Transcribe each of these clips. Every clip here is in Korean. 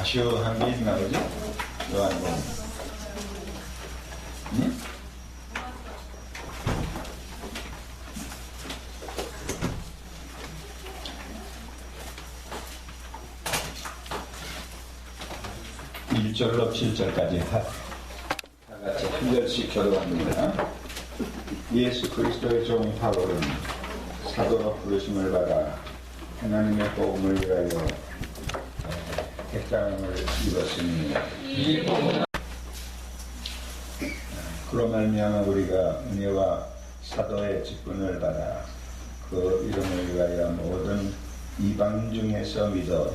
가시한 게 있나 보지? 요한복음. 응? (1절로) (7절까지) 다 같이 한 절씩 교도합니다. 예수 그리스도의 종 바울은 사도로 부르심을 받아 하나님의 복음을 위하여 택당함을 입었으니 그로 말미암아 우리가 은혜와 사도의 직분을 받아 그 이름을 위하여 모든 이방 중에서 믿어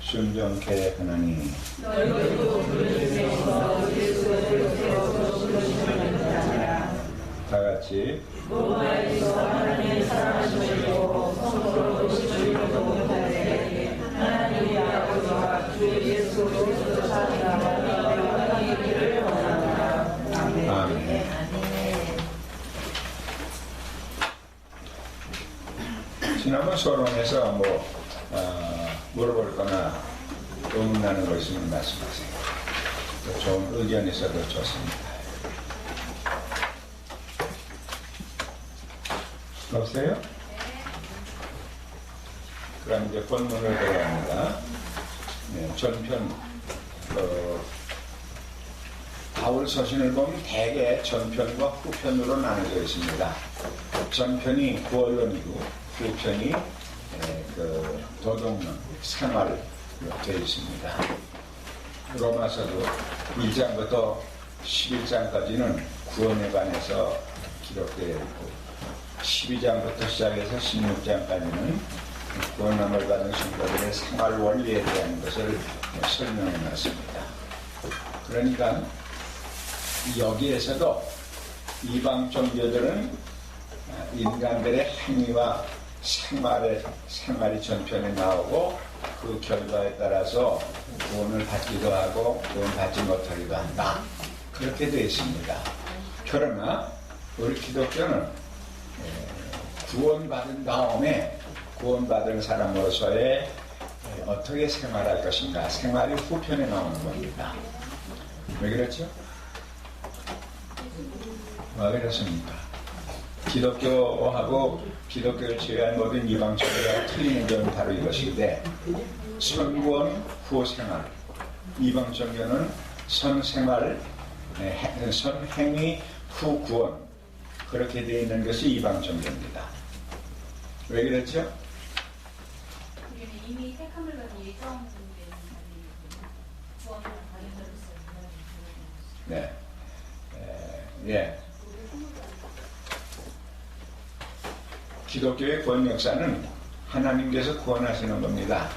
순종케 하나니 다 같이 로마에서 하나님의 사랑하시고 성도로 오시기로 못하되 하나님의 아버지와 주 예수 그리스도 사랑하며 하나님을 원하노라. 아멘. 지난번 서론에서 물어볼 거나 의문나는 거 있으면 말씀하세요. 좋은 의견이 있어도 좋습니다. 없어요? 그럼 이제 본문을 들어갑니다. 네, 전편, 바울 서신을 보면 대개 전편과 후편으로 나눠져 있습니다. 전편이 구원론이고 후편이 도덕론, 생활 되어 있습니다. 로마서도 1장부터 11장까지는 구원에 관해서 기록되어 있고 12장부터 시작해서 16장까지는 구원함을 받은 성도들의 생활 원리에 대한 것을 설명해 놨습니다. 그러니까 여기에서도 이방 종교들은 인간들의 행위와 생활이 전편에 나오고 그 결과에 따라서 구원을 받기도 하고 구원 받지 못하기도 한다. 그렇게 되어 있습니다. 그러나 우리 기독교는 구원받은 다음에 구원받은 사람으로서의 어떻게 생활할 것인가 생활이 후편에 나오는 겁니다. 왜 그렇죠? 왜 그렇습니까? 기독교하고 기독교를 제외한 모든 이방 종교가 틀리는 점은 바로 이것인데 선구원 후 생활, 이방 종교는 선생활, 선행위 후 구원 그렇게 되어 있는 것이 이방 종교입니다. 왜 그렇죠? 이미 택함을 받은 예정 구원을 네, 예. 기독교의 구원 역사는 하나님께서 구원하시는 겁니다.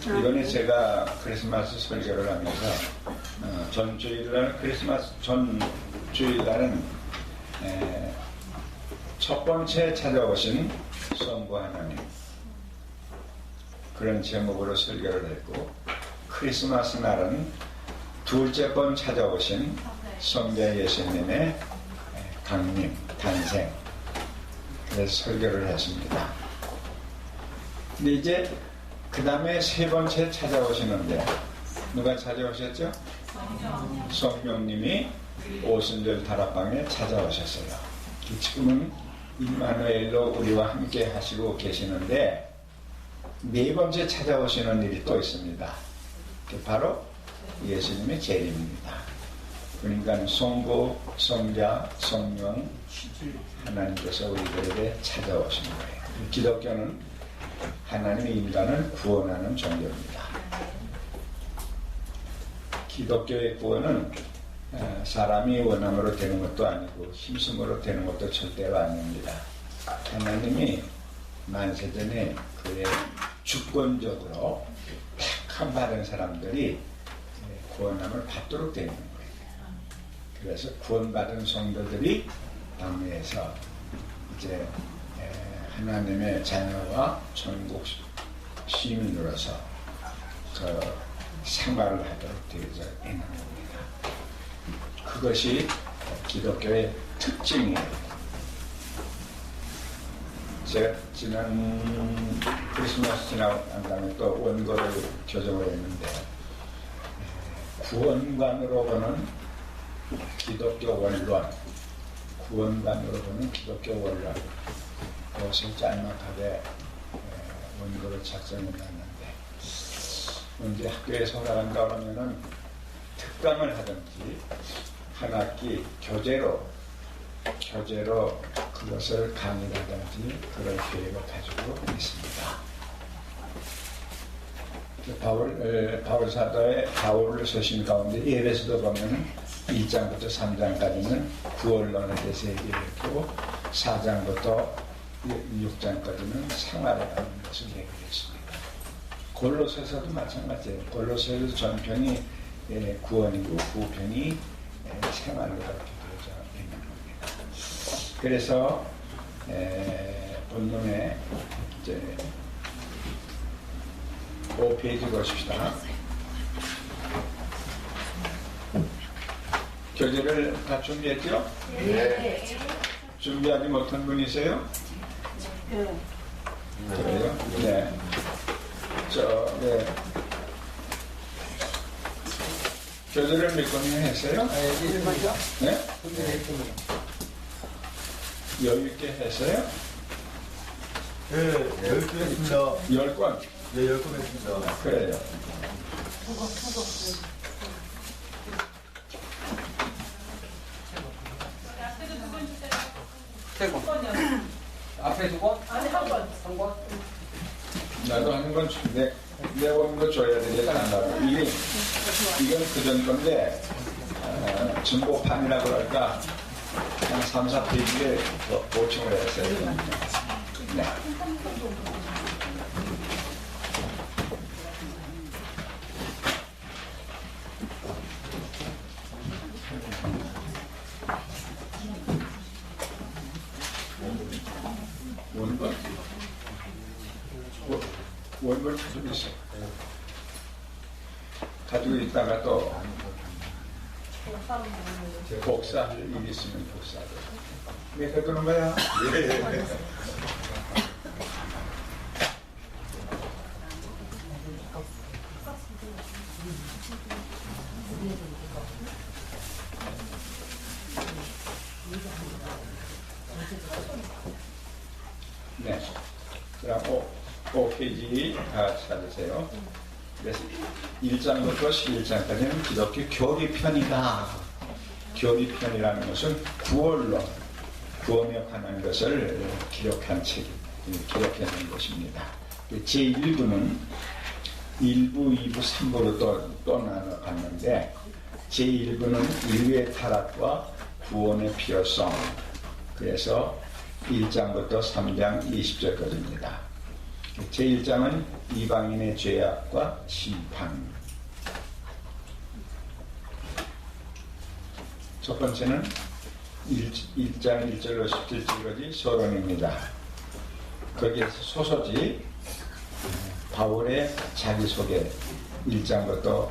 이번에 제가 크리스마스 설교를 하면서 전 주일날은 크리스마스 전 주일날은 첫 번째 찾아오신 성부 하나님 그런 제목으로 설교를 했고 크리스마스 날은 둘째 번 찾아오신 성자 예수님의 강림, 탄생 그래서 설교를 했습니다. 근데 이제 그 다음에 세 번째 찾아오시는데 누가 찾아오셨죠? 성령님이 오순절 다락방에 찾아오셨어요. 지금은 임마누엘로 우리와 함께 하시고 계시는데 네 번째 찾아오시는 일이 또 있습니다. 바로 예수님의 재림입니다. 그러니까 성부, 성자, 성령 하나님께서 우리들에게 찾아오신 거예요. 기독교는 하나님의 인간을 구원하는 종교입니다. 기독교의 구원은 사람이 원함으로 되는 것도 아니고 힘쓰므로 되는 것도 절대로 아닙니다. 하나님이 만세전에 그의 주권적으로 택함 받은 사람들이 구원함을 받도록 되는 거예요. 그래서 구원받은 성도들이 당에서 이제 하나님의 자녀와 천국 시민으로서 그 생활을 하도록 되어져 있는 겁니다. 그것이 기독교의 특징이에요. 제가 지난 크리스마스 지나고 난 다음에 또 원고를 교정을 했는데 구원관으로 보는 기독교 원론, 구원관으로 보는 기독교 원론, 그것을 짤막하게 원고를 작성해 놨는데, 문제 학교에서 나간다 그러면은 특강을 하든지 한 학기 교재로 그것을 강의를 하든지 그런 계획을 가지고 있습니다. 바울 사도의 바울을 서신 가운데 예배서도 보면 1장부터 3장까지는 구원론에 대해서 얘기했고 4장부터 6장까지는 생활에 관한 것을 얘기했습니다. 골로새서도 마찬가지예요. 골로새서 전편이 구원이고 후편이 생활로 이렇게 되어져 있는 겁니다. 그래서 본문에 이제 5페이지 보십시다. 교재를 다 준비했죠? 네. 준비하지 못한 분이세요? 그래요? 네. 교재를 몇 권이나 했어요? 네? 여유있게 했어요? 네, 10개 했습니다. 10권? 네, 10권 했습니다. 그래요. 세 권. 앞에 두 권? 아니, 한 번. 한 권? 나도 하는 건 내가 오는 거 줘야 되겠다. 이건 그전 건데, 정보판이라고 할까, 한 3, 4페이지에 보충을 했어요. 네. 원본 가지고 있어. 가지고 있다가 또 복사할 일 있으면 복사하고. 왜 그러는 거야? 네. 그럼 5페이지 다 찾으세요. 그래서 1장부터 11장까지는 기독교 교리편이다. 교리편이라는 것은 구원론, 구원에 관한 것을 기록한 책이, 기록해놓은 것입니다. 제1부는 1부, 2부, 3부로 또 나눠봤는데 제1부는 인류의 타락과 구원의 필요성, 그래서 1장부터 3장 20절까지입니다. 제1장은 이방인의 죄악과 심판. 첫 번째는 1장 1절로 17절까지 서론입니다. 거기에서 소소지 바울의 자기소개 1절부터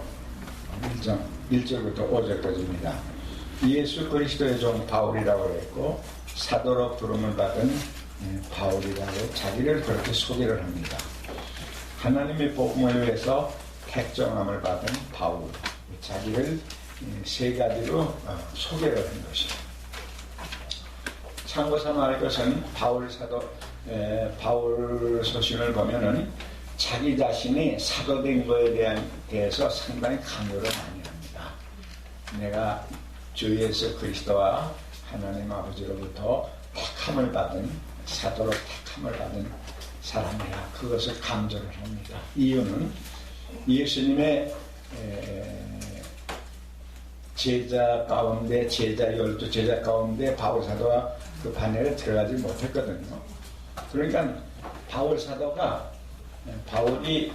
5절까지입니다. 예수 그리스도의 종 바울이라고 했고 사도로 부름을 받은 바울이라고 자기를 그렇게 소개를 합니다. 하나님의 복음을 위해서 택정함을 받은 바울, 자기를 세 가지로 소개를 한 것이죠. 참고서 말할 것은 바울 서신을 보면은 자기 자신이 사도된 거에 대해서 상당히 강조를 많이 합니다. 내가 주 예수 그리스도와 하나님 아버지로부터 택함을 받은 사도로 택함을 받은 사람이라 그것을 강조를 합니다. 이유는 예수님의 제자 가운데 12제자 가운데 바울 사도가 그 반열에 들어가지 못했거든요. 그러니까 바울 사도가 바울이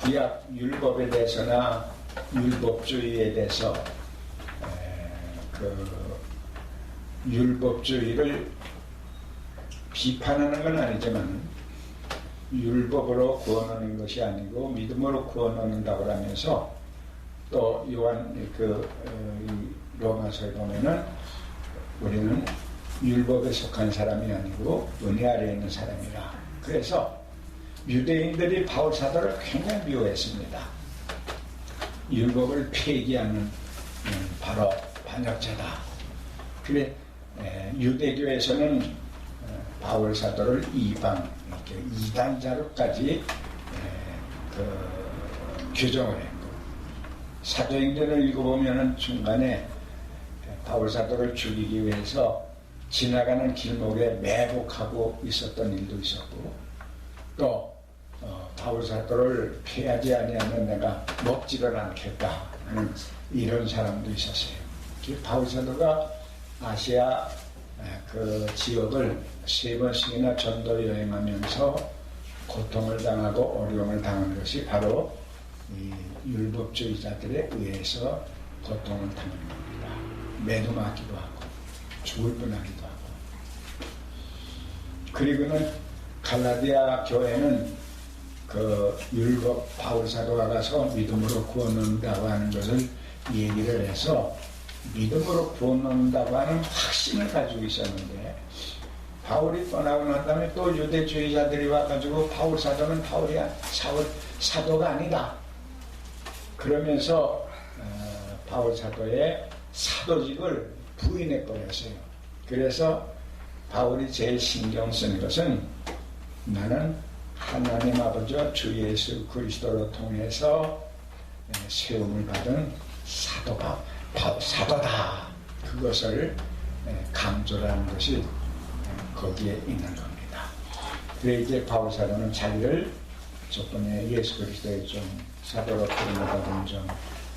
구약 율법에 대해서나 율법주의에 대해서 그 율법주의를 비판하는 건 아니지만 율법으로 구원하는 것이 아니고 믿음으로 구원하는다고 하면서 또 요한 로마서에 보면은 우리는 율법에 속한 사람이 아니고 은혜 아래에 있는 사람이라. 그래서 유대인들이 바울 사도를 굉장히 미워했습니다. 율법을 폐기하는 바로 반역자다. 그래 유대교에서는 바울 사도를 이방 이단자로까지 규정을 했고, 사도행전을 읽어보면은 중간에 바울 사도를 죽이기 위해서 지나가는 길목에 매복하고 있었던 일도 있었고, 또 바울 사도를 피하지 아니하면 내가 먹지를 않겠다 하는 이런 사람도 있었어요. 바울 사도가 아시아 그 지역을 3번씩이나 전도 여행하면서 고통을 당하고 어려움을 당한 것이 바로 이 율법주의자들에 의해서 고통을 당한 겁니다. 매도맞기도 하고 죽을 뻔하기도 하고. 그리고는 갈라디아 교회는 그 율법 바울 사도가 가서 믿음으로 구원받는다고 하는 것을 얘기를 해서 믿음으로 구원받는다고 하는 확신을 가지고 있었는데, 바울이 떠나고 난 다음에 또 유대주의자들이 와가지고 바울 사도는 사도가 아니다 그러면서 바울 사도의 사도직을 부인해 버렸어요. 그래서 바울이 제일 신경 쓴 것은 나는 하나님 아버지와 주 예수 그리스도로 통해서 세움을 받은 사도다. 그것을 강조하는 것이 거기에 있는 겁니다. 그래 이제 바울 사도는 자기를 조건에 예수 그리스도의 좀 사도로 부름을 받은 좀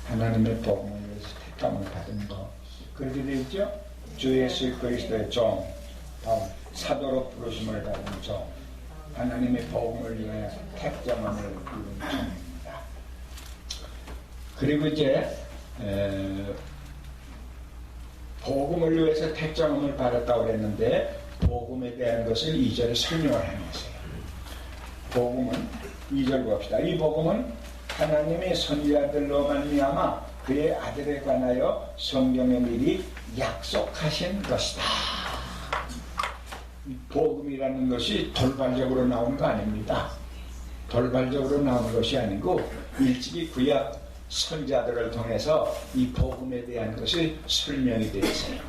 하나님의 복음을 위해서 택감을 받은 거 그렇게 되어 있죠. 주 예수 그리스도의 종 사도로 부르심을 받은 종 하나님의 복음을 위해 택정함을 이룬 종입니다. 그리고 이제 복음을 위해서 택정함을 받았다고 그랬는데 복음에 대한 것을 2절에 설명을 해놨어요. 복음은 2절 봅시다. 이 복음은 하나님의 선지자들로 말미암아 그의 아들에 관하여 성경에 미리 약속하신 것이다. 복음이라는 것이 돌발적으로 나온 거 아닙니다. 돌발적으로 나온 것이 아니고 일찍이 구약 선지자들을 통해서 이 복음에 대한 것이 설명이 되어 있어요.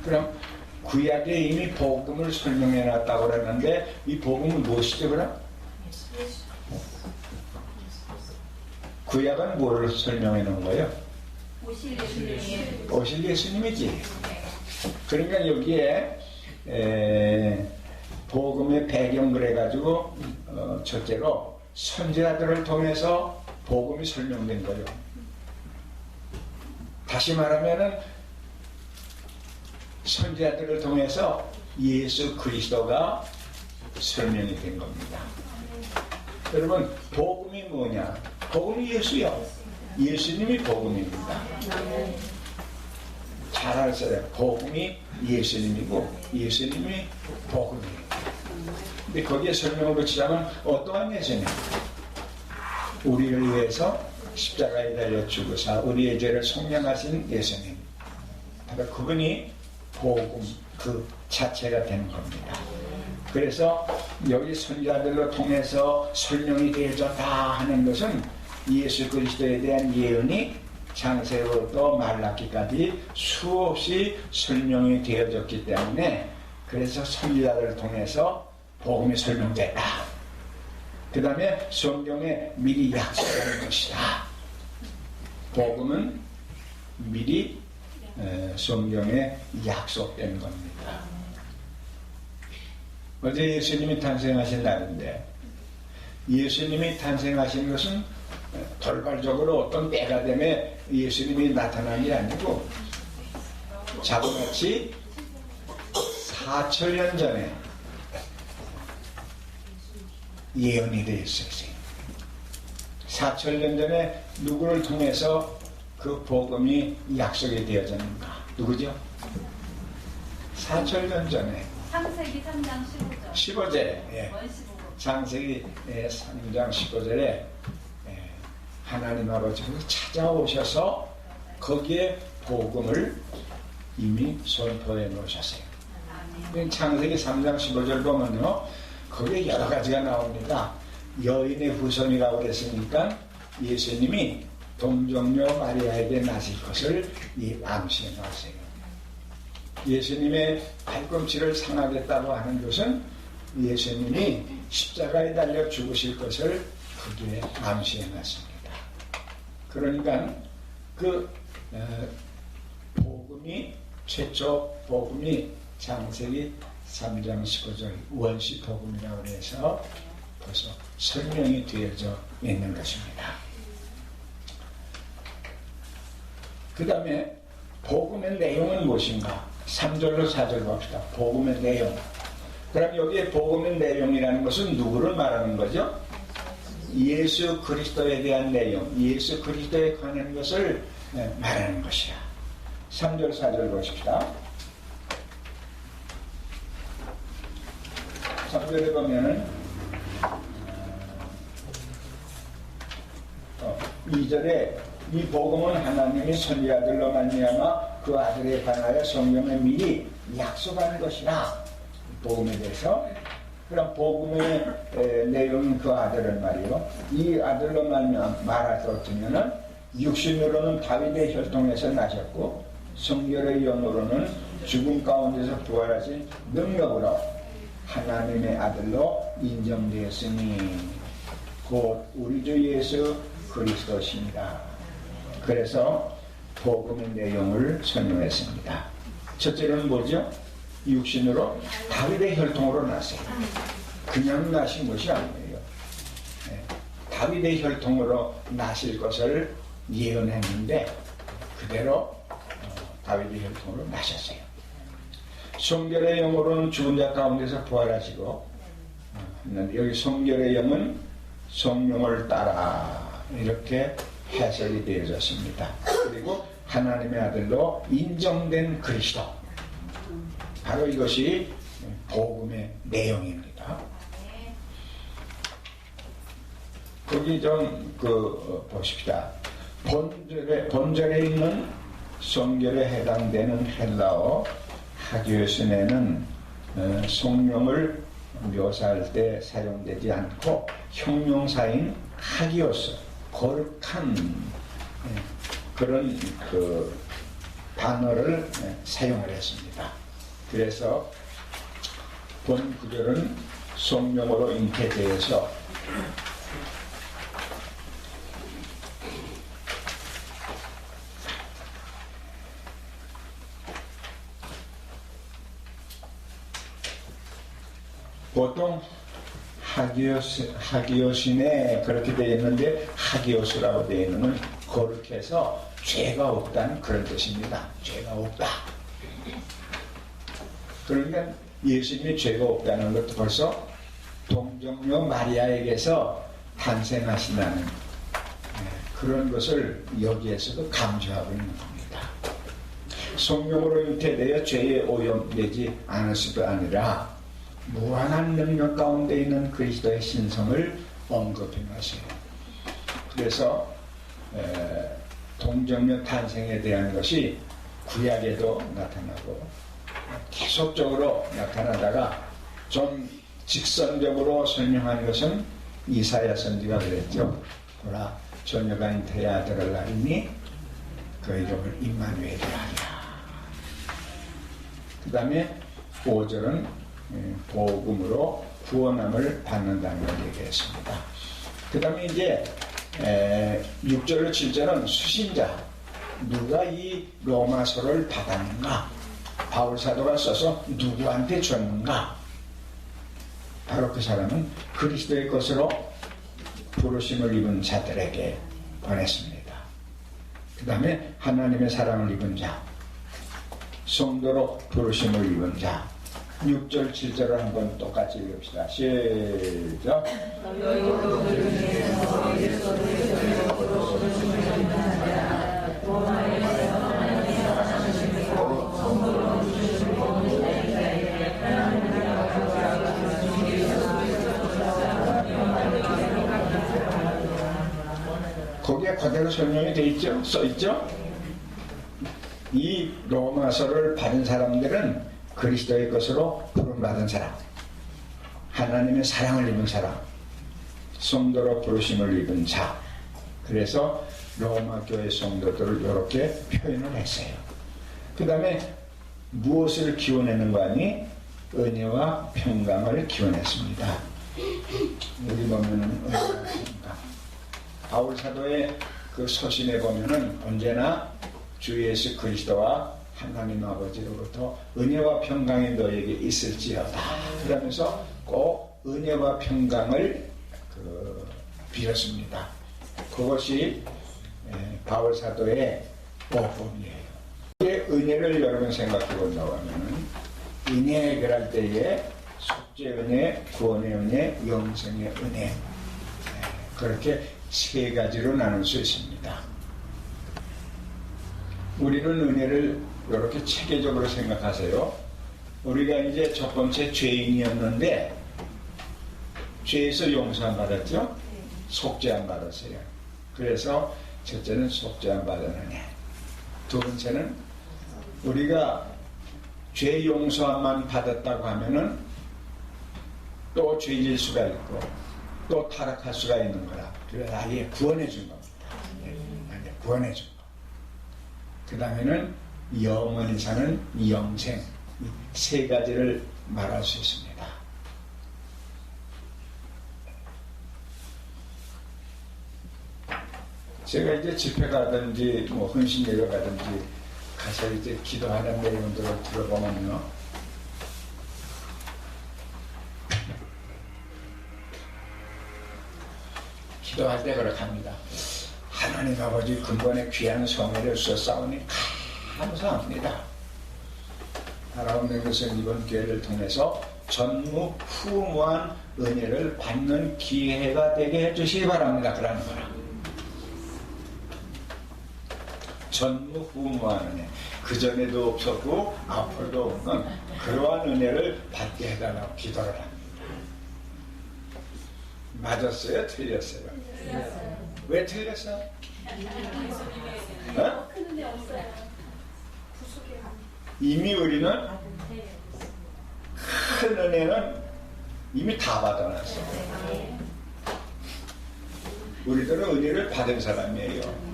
그럼 구약에 이미 복음을 설명해 놨다고 그러는데 이 복음은 무엇이죠 그럼? 구약은 뭐를 설명해 놓은 거예요? 오실 예수님이지. 그러니까 여기에 복음의 배경 그래가지고 첫째로 선지자들을 통해서 복음이 설명된 거예요. 다시 말하면은 선지자들을 통해서 예수 그리스도가 설명이 된 겁니다. 여러분 복음이 뭐냐? 복음이 예수요. 예수님이 복음입니다. 잘 아세요. 복음이 예수님이고 예수님이 복음이에요. 근데 거기에 설명을 붙이자면 어떠한 예수님? 우리를 위해서 십자가에 달려 죽으사 우리의 죄를 속량하신 예수님. 바로 그분이 복음 그 자체가 되는 겁니다. 그래서 여기 선지자들로 통해서 설명이 되어졌다 하는 것은 예수 그리스도에 대한 예언이 창세로부터 말라기까지 수없이 설명이 되어졌기 때문에 그래서 선지자들을 통해서 복음이 설명됐다. 그 다음에 성경에 미리 약속하는 것이다. 복음은 미리 성경에 약속된 겁니다. 어제 예수님이 탄생하신 날인데 예수님이 탄생하신 것은 돌발적으로 어떤 때가 되면 예수님이 나타난 게 아니고 자그마치 4,000년 전에 예언이 되어 있었어요. 4,000년 전에 누구를 통해서 그 복음이 약속이 되어졌는가? 누구죠? 4,000년 전에 창세기 3장 15절 15절에 예. 창세기 3장 15절에 하나님 아버지께서 찾아오셔서 거기에 복음을 이미 선포해 놓으셨어요. 창세기 3장 15절 보면요 거기에 여러 가지가 나옵니다. 여인의 후손이라고 그랬으니까 예수님이 동정녀 마리아에게 나실 것을 이 암시해 놨어요. 예수님의 발꿈치를 상하겠다고 하는 것은 예수님이 십자가에 달려 죽으실 것을 거기에 암시해 놨습니다. 그러니까 그 복음이 최초 복음이 창세기 3장 15절 원시 복음이라고 해서 벌써 설명이 되어져 있는 것입니다. 그 다음에 복음의 내용은 무엇인가? 3절로 4절 봅시다. 복음의 내용. 그럼 여기에 복음의 내용이라는 것은 누구를 말하는 거죠? 예수 그리스도에 대한 내용, 예수 그리스도에 관한 것을 말하는 것이야. 3절 4절 보십시다. 3절에 보면은 2절에 이 복음은 하나님이 선지자들로 말미암아 그 아들에 관하여 성경에 미리 약속한 것이라. 복음에 대해서. 그럼 복음의 내용인 그 아들은 말이요, 이 아들로 말할 것 같으면은 육신으로는 다윗의 혈통에서 나셨고 성결의 영으로는 죽음 가운데서 부활하신 능력으로 하나님의 아들로 인정되었으니 곧 우리 주 예수 그리스도십니다. 그래서 복음의 내용을 설명했습니다. 첫째는 뭐죠? 육신으로 다윗의 혈통으로 났어요. 그냥 나신 것이 아니에요. 다윗의 혈통으로 나실 것을 예언했는데 그대로 다윗의 혈통으로 나셨어요. 성결의 영으로는 죽은 자 가운데서 부활하시고, 여기 성결의 영은 성령을 따라 이렇게 해석이 되어졌습니다. 그리고 하나님의 아들로 인정된 그리스도, 바로 이것이 복음의 내용입니다. 거기 좀 보십시다. 본절에 있는 성결에 해당되는 헬라어 하기오스네는 성령을 묘사할 때 사용되지 않고 형용사인 하기오스, 거룩한 그런 단어를 사용을 했습니다. 그래서 본 구절은 성령으로 잉태되어서 보통 하기오신에 그렇게 되어 있는데 하기오스라고 되어 있는 건 거룩해서 죄가 없다는 그런 뜻입니다. 죄가 없다. 그러니까 예수님이 죄가 없다는 것도 벌써 동정녀 마리아에게서 탄생하신다는 그런 것을 여기에서도 강조하고 있는 겁니다. 성령으로 잉태되어 죄에 오염되지 않을 뿐 아니라 무한한 능력 가운데 있는 그리스도의 신성을 언급해 놨어요. 그래서 동정녀 탄생에 대한 것이 구약에도 나타나고 계속적으로 나타나다가 좀 직선적으로 설명한 것은 이사야 선지가 그랬죠. 보라, 처녀가 잉태의 아들을 낳으니 그 이름을 임마누엘이라 하리라. 그 다음에 5절은 복음으로 구원함을 받는다는 걸 얘기했습니다. 그 다음에 이제 6절로 7절은 수신자, 누가 이 로마서를 받았는가, 바울 사도가 써서 누구한테 줬는가, 바로 그 사람은 그리스도의 것으로 부르심을 입은 자들에게 보냈습니다. 그 다음에 하나님의 사랑을 입은 자, 성도로 부르심을 입은 자. 6절 7절을 한번 똑같이 읽읍시다. 시작. 거기에 그대로 설명이 되어 있죠? 써 있죠? 이 로마서를 받은 사람들은 그리스도의 것으로 부름받은 사람, 하나님의 사랑을 입은 사람, 성도로 부르심을 입은 자, 그래서 로마 교회 성도들을 이렇게 표현을 했어요. 그 다음에 무엇을 기원하는 거 아니? 은혜와 평강을 기원했습니다. 여기 보면은 은혜와 평강. 바울 사도의 그 서신에 보면은 언제나 주 예수 그리스도와 하나님 아버지로부터 은혜와 평강이 너에게 있을지어다. 그러면서 꼭 은혜와 평강을 빌었습니다. 그것이 바울 사도의 모범이에요. 은혜를 여러분 생각해 본다고 하면은 은혜 해결할 때에 속죄 은혜, 구원의 은혜, 영생의 은혜, 그렇게 세 가지로 나눌 수 있습니다. 우리는 은혜를 이렇게 체계적으로 생각하세요. 우리가 이제 첫 번째 죄인이었는데 죄에서 용서 안 받았죠? 속죄 안 받았어요. 그래서 첫째는 속죄 안 받은 은혜. 두 번째는 우리가 죄 용서만 받았다고 하면은 또 죄질 수가 있고 또 타락할 수가 있는 거라. 그래서 아예 구원해 준 겁니다. 아예 구원해 준 거. 그 다음에는 영원히 사는 영생. 이 세 가지를 말할 수 있습니다. 제가 이제 집회 가든지 뭐 헌신 예배 가든지 가서 이제 기도하는 내용들을 들어보면요, 기도할 때 그렇게 합니다. 하나님 아버지 근본의 귀한 성회를 주셨사오니 감사합니다. 하나님의 것은 이번 기회를 통해서 전무후무한 은혜를 받는 기회가 되게 해주시기 바랍니다. 그러는 거라. 전무후무한 은혜. 그전에도 없었고 앞으로도 없는 그러한 은혜를 받게 해달라고 기도를 합니다. 맞았어요? 틀렸어요? 틀렸어요. 왜 틀렸어? 어? 큰 은혜 없어요. 이미 우리는 큰 은혜는 이미 다 받아놨어. 우리들은 은혜를 받은 사람이에요.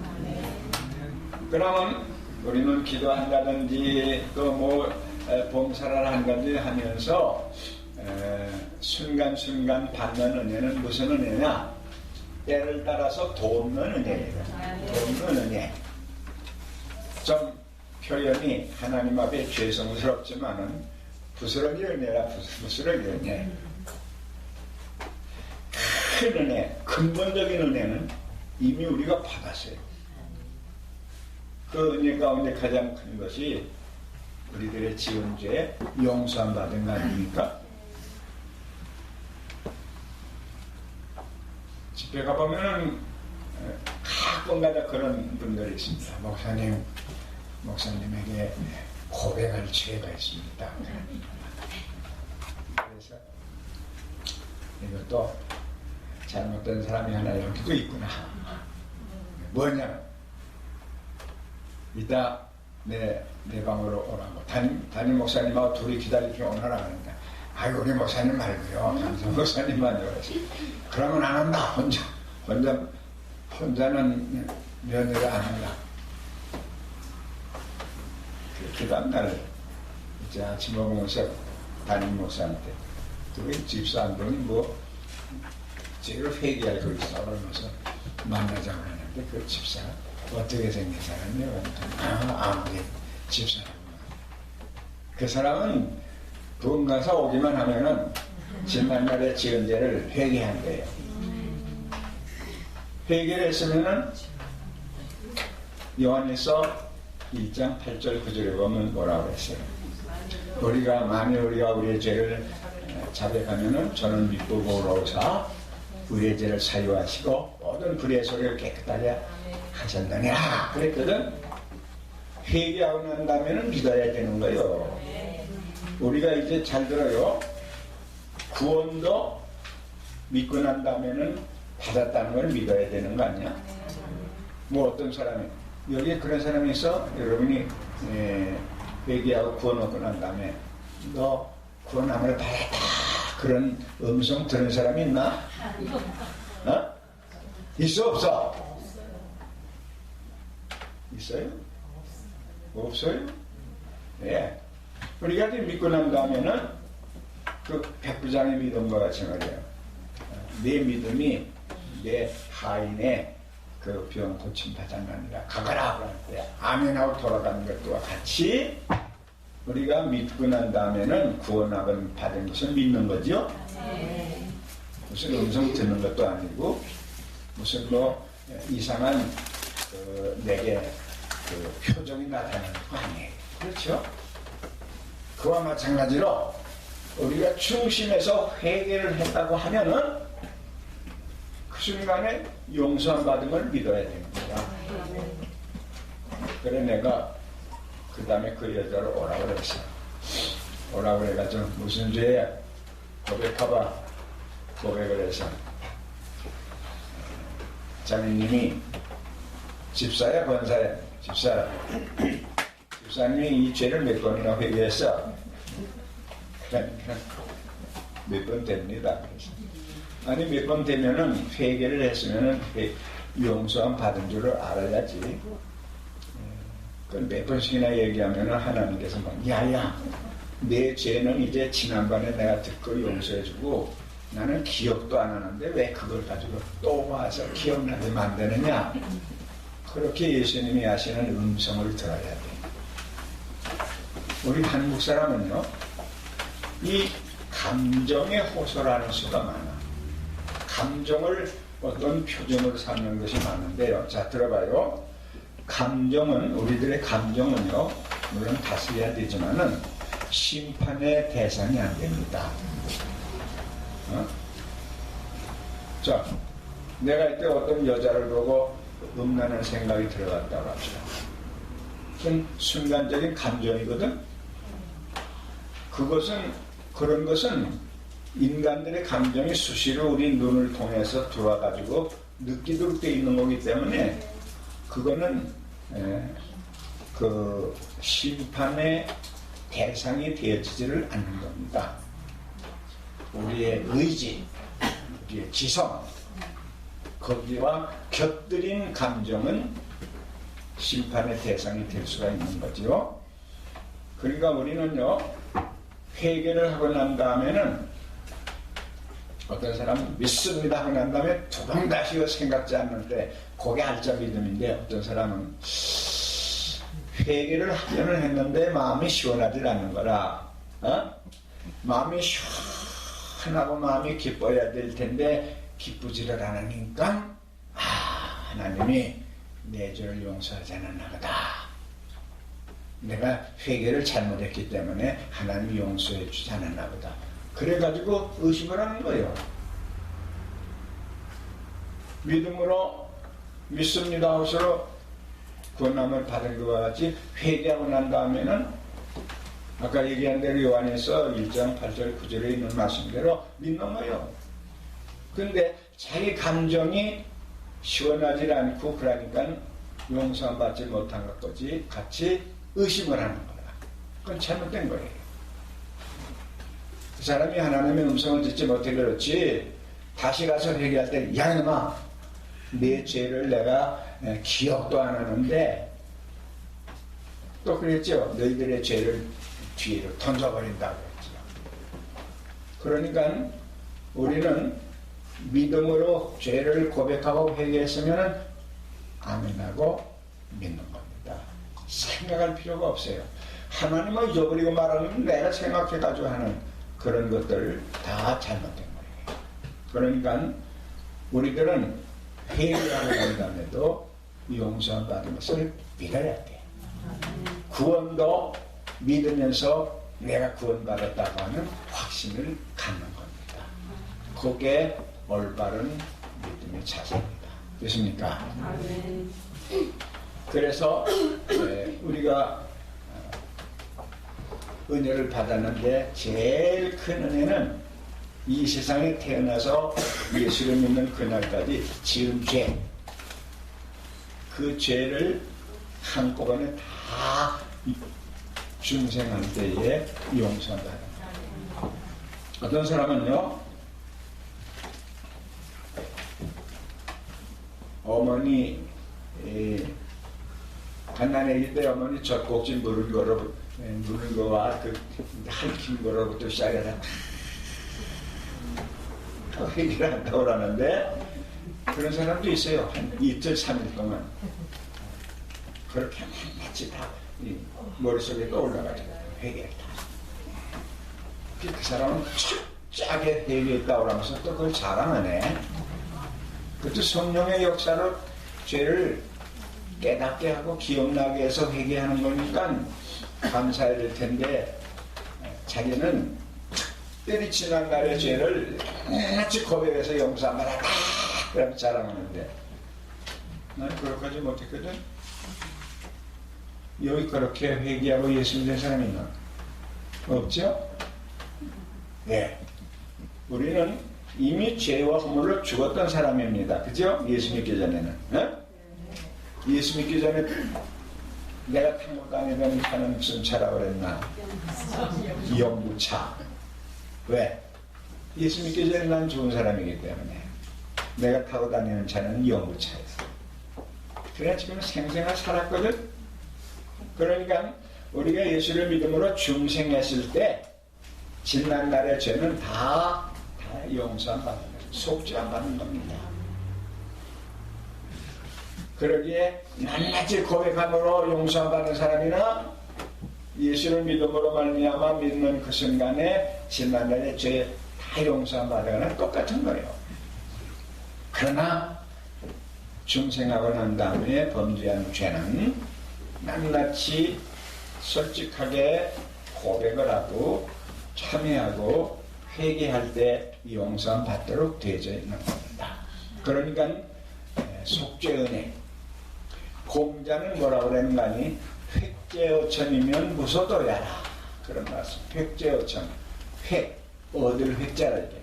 그러면 우리는 기도한다든지 또 뭐 봉사를 한다든지 하면서 순간순간 받는 은혜는 무슨 은혜냐? 때를 따라서 돕는 은혜예요. 돕는 은혜. 좀 표현이 하나님 앞에 죄송스럽지만은 부스러기 은혜라. 부스러기 은혜. 큰 은혜, 근본적인 은혜는 이미 우리가 받았어요. 그 은혜 가운데 가장 큰 것이 우리들의 지은 죄 용서함 받은 거 아닙니까? 집회 가보면은 가끔가다 그런 분들이 있습니다. 목사님에게 고백할 죄가 있습니다. 그래서 이것도 잘못된 사람이 하나 여기도 있구나. 뭐냐? 이따 내 방으로 오라고. 담임 목사님하고 둘이 기다리게 오너라 하는데, 아유, 우리 목사님 말고요. 담임 목사님만 그러지. 그러면 안 한다. 혼자는 면회를 안 한다. 그 다음날 이제 아침 먹으면서 담임 목사한테 그 집사 한 분이 뭐 제일 회개할 거 있어. 그러면서 만나자고 하는데 그 집사가 어떻게 생긴 사람이에요? 아무리 집사라고. 그 사람은 돈 가서 오기만 하면은 지난날에 지은 죄를 회개한대요. 회개를 했으면은 요한일서 1장 8절 9절에 보면 뭐라고 했어요? 만일 우리가 우리의 죄를 자백하면은 저는 믿고 보로사 우리의 죄를 사유하시고 모든 불의의 소리를 깨끗하게 하셨느냐 그랬거든. 회개하고 난 다음에는 믿어야 되는 거예요. 우리가 이제 잘 들어요. 구원도 믿고 난 다음에는 받았다는 걸 믿어야 되는 거 아니야? 뭐 어떤 사람이 여기에 그런 사람이 있어? 여러분이 회개하고 구원 얻고 난 다음에 너 구원 아무래도 받았다 그런 음성 들은 사람이 있나? 어? 있어 없어? 있어요? 없어요? 예. 우리가 이제 믿고 난 다음에는 그 백부장의 믿음과 같이 말이에요. 내 믿음이 내 하인의 그 병 고침 받았느니라 가거라 그럴 때 아멘하고 돌아가는 것과 같이 우리가 믿고 난 다음에는 구원학을 받은 것을 믿는 거죠. 무슨 음성 듣는 것도 아니고 무슨 뭐 이상한 내게 그 표정이 나타나는 거 아니에요. 그렇죠? 그와 마찬가지로 우리가 중심에서 회개를 했다고 하면은 그 순간에 용서함 받은 걸 믿어야 됩니다. 그래 내가 그 다음에 그 여자를 오라고 그랬어. 오라고 그래가지고 무슨 죄야? 고백해봐. 고백을 해서 자매님이 집사야 권사야? 집사야. 집사님이 이 죄를 몇 번이나 회개했어? 그러니까 몇 번 됩니다. 아니 몇 번 되면은 회개를 했으면은 용서함 받은 줄을 알아야지. 그걸 몇 번씩이나 얘기하면은 하나님께서 막 야야 내 죄는 이제 지난번에 내가 듣고 용서해주고 나는 기억도 안 하는데 왜 그걸 가지고 또 와서 기억나게 만드느냐. 그렇게 예수님이 하시는 음성을 들어야 돼. 우리 한국 사람은요 이 감정의 호소라는 수가 많아. 감정을 어떤 표정으로 삼는 것이 많은데요. 자 들어봐요. 감정은 우리들의 감정은요 물론 다스려야 되지만은 심판의 대상이 안 됩니다. 자 내가 이때 어떤 여자를 보고 음란한 생각이 들어갔다고 합시다. 그건 순간적인 감정이거든. 그런 것은 인간들의 감정이 수시로 우리 눈을 통해서 들어와가지고 느끼도록 돼 있는 거기 때문에 그거는 그 심판의 대상이 되어지지를 않는 겁니다. 우리의 의지, 우리의 지성, 거기와 곁들인 감정은 심판의 대상이 될 수가 있는 거죠. 그러니까 우리는요 회개를 하고 난 다음에는 어떤 사람은 믿습니다 하고 난 다음에 두 번 다시 생각지 않는데 그게 알짜 믿음인데 어떤 사람은 회개를 하려는 했는데 마음이 시원하지 않는 거라. 마음이 시원하고 마음이 기뻐야 될 텐데 기쁘지를 않으니까 하나님이 내 죄를 용서하지 않았나 보다. 내가 회개를 잘못했기 때문에 하나님이 용서해 주지 않았나 보다. 그래가지고 의심을 하는 거예요. 믿음으로 믿습니다 하고서 구원함을 받은 것과 같이 회개하고 난 다음에는 아까 얘기한 대로 요한에서 1장 8절 9절에 있는 말씀대로 믿는 거예요. 근데 자기 감정이 시원하지 않고 그러니까 용서함 받지 못한 것까지 같이 의심을 하는 거야. 그건 잘못된 거예요. 그 사람이 하나님의 음성을 듣지 못해 그렇지 다시 가서 회개할 때 야 이놈아 내 죄를 내가 기억도 안 하는데 또 그랬죠. 너희들의 죄를 뒤로 던져버린다고 했죠. 그러니까 우리는 믿음으로 죄를 고백하고 회개했으면 아멘하고 믿는 겁니다. 생각할 필요가 없어요. 하나님을 잊어버리고 말하면 내가 생각해가지고 하는 그런 것들 다 잘못된 거예요. 그러니까 우리들은 회개하고 난 다음에도 용서함 받은 것을 믿어야 돼. 구원도 믿으면서 내가 구원받았다고 하는 확신을 갖는 겁니다. 그게 올바른 믿음의 자세입니다. 됐습니까? 그래서 우리가 은혜를 받았는데 제일 큰 은혜는 이 세상에 태어나서 예수를 믿는 그날까지 지은 죄, 그 죄를 한꺼번에 다 중생할 때에 용서한다. 어떤 사람은요 갓난아기 때 어머니 젖꼭지 물은 거와 그 할킨 거로부터 시작해서 회개를 한다고 그러는데 그런 사람도 있어요. 한 이틀, 3일 동안 그렇게 마치 다 머릿속에 떠올라가지고 회개를 다. 그 사람은 철저하게 회개했다고 하면서 또 그걸 자랑하네. 그것도 성령의 역사로 죄를 깨닫게 하고 기억나게 해서 회개하는 거니까 감사해야 될 텐데 자기는 특별히 지난 날의 죄를 낱낱이 고백해서 용서받았다 그러면서 자랑하는데 나는 그렇게까지 못했거든. 여기 그렇게 회개하고 예수 믿는 사람이 있나? 없죠? 네. 우리는 이미 죄와 허물로 죽었던 사람입니다. 그죠? 예수 믿기 전에는. 네? 예수 믿기 전에 내가 타고 다니던 차는 무슨 차라고 그랬나? 영구차. 왜? 예수 믿기 전에 난 좋은 사람이기 때문에 내가 타고 다니는 차는 영구차였어. 그래 지금 생생하게 살았거든? 그러니까 우리가 예수를 믿음으로 중생했을 때 지난 날의 죄는 다 용서 안 받는 거예요. 속죄 안 받는 겁니다. 그러기에 낱낱이 고백함으로 용서 안 받는 사람이나 예수를 믿음으로 말미암아 믿는 그 순간에 지난 날의 죄 다 용서 안 받거나 똑같은 거예요. 그러나 중생하고 난 다음에 범죄한 죄는 낱낱이 솔직하게 고백을 하고 참회하고 회개할 때 용서 받도록 되어져 있는 겁니다. 그러니까 속죄은혜 공자는 뭐라고 그랬는가니 획죄어천이면 무소도야라 그런 말씀. 획죄어천 얻을 획자라 이게.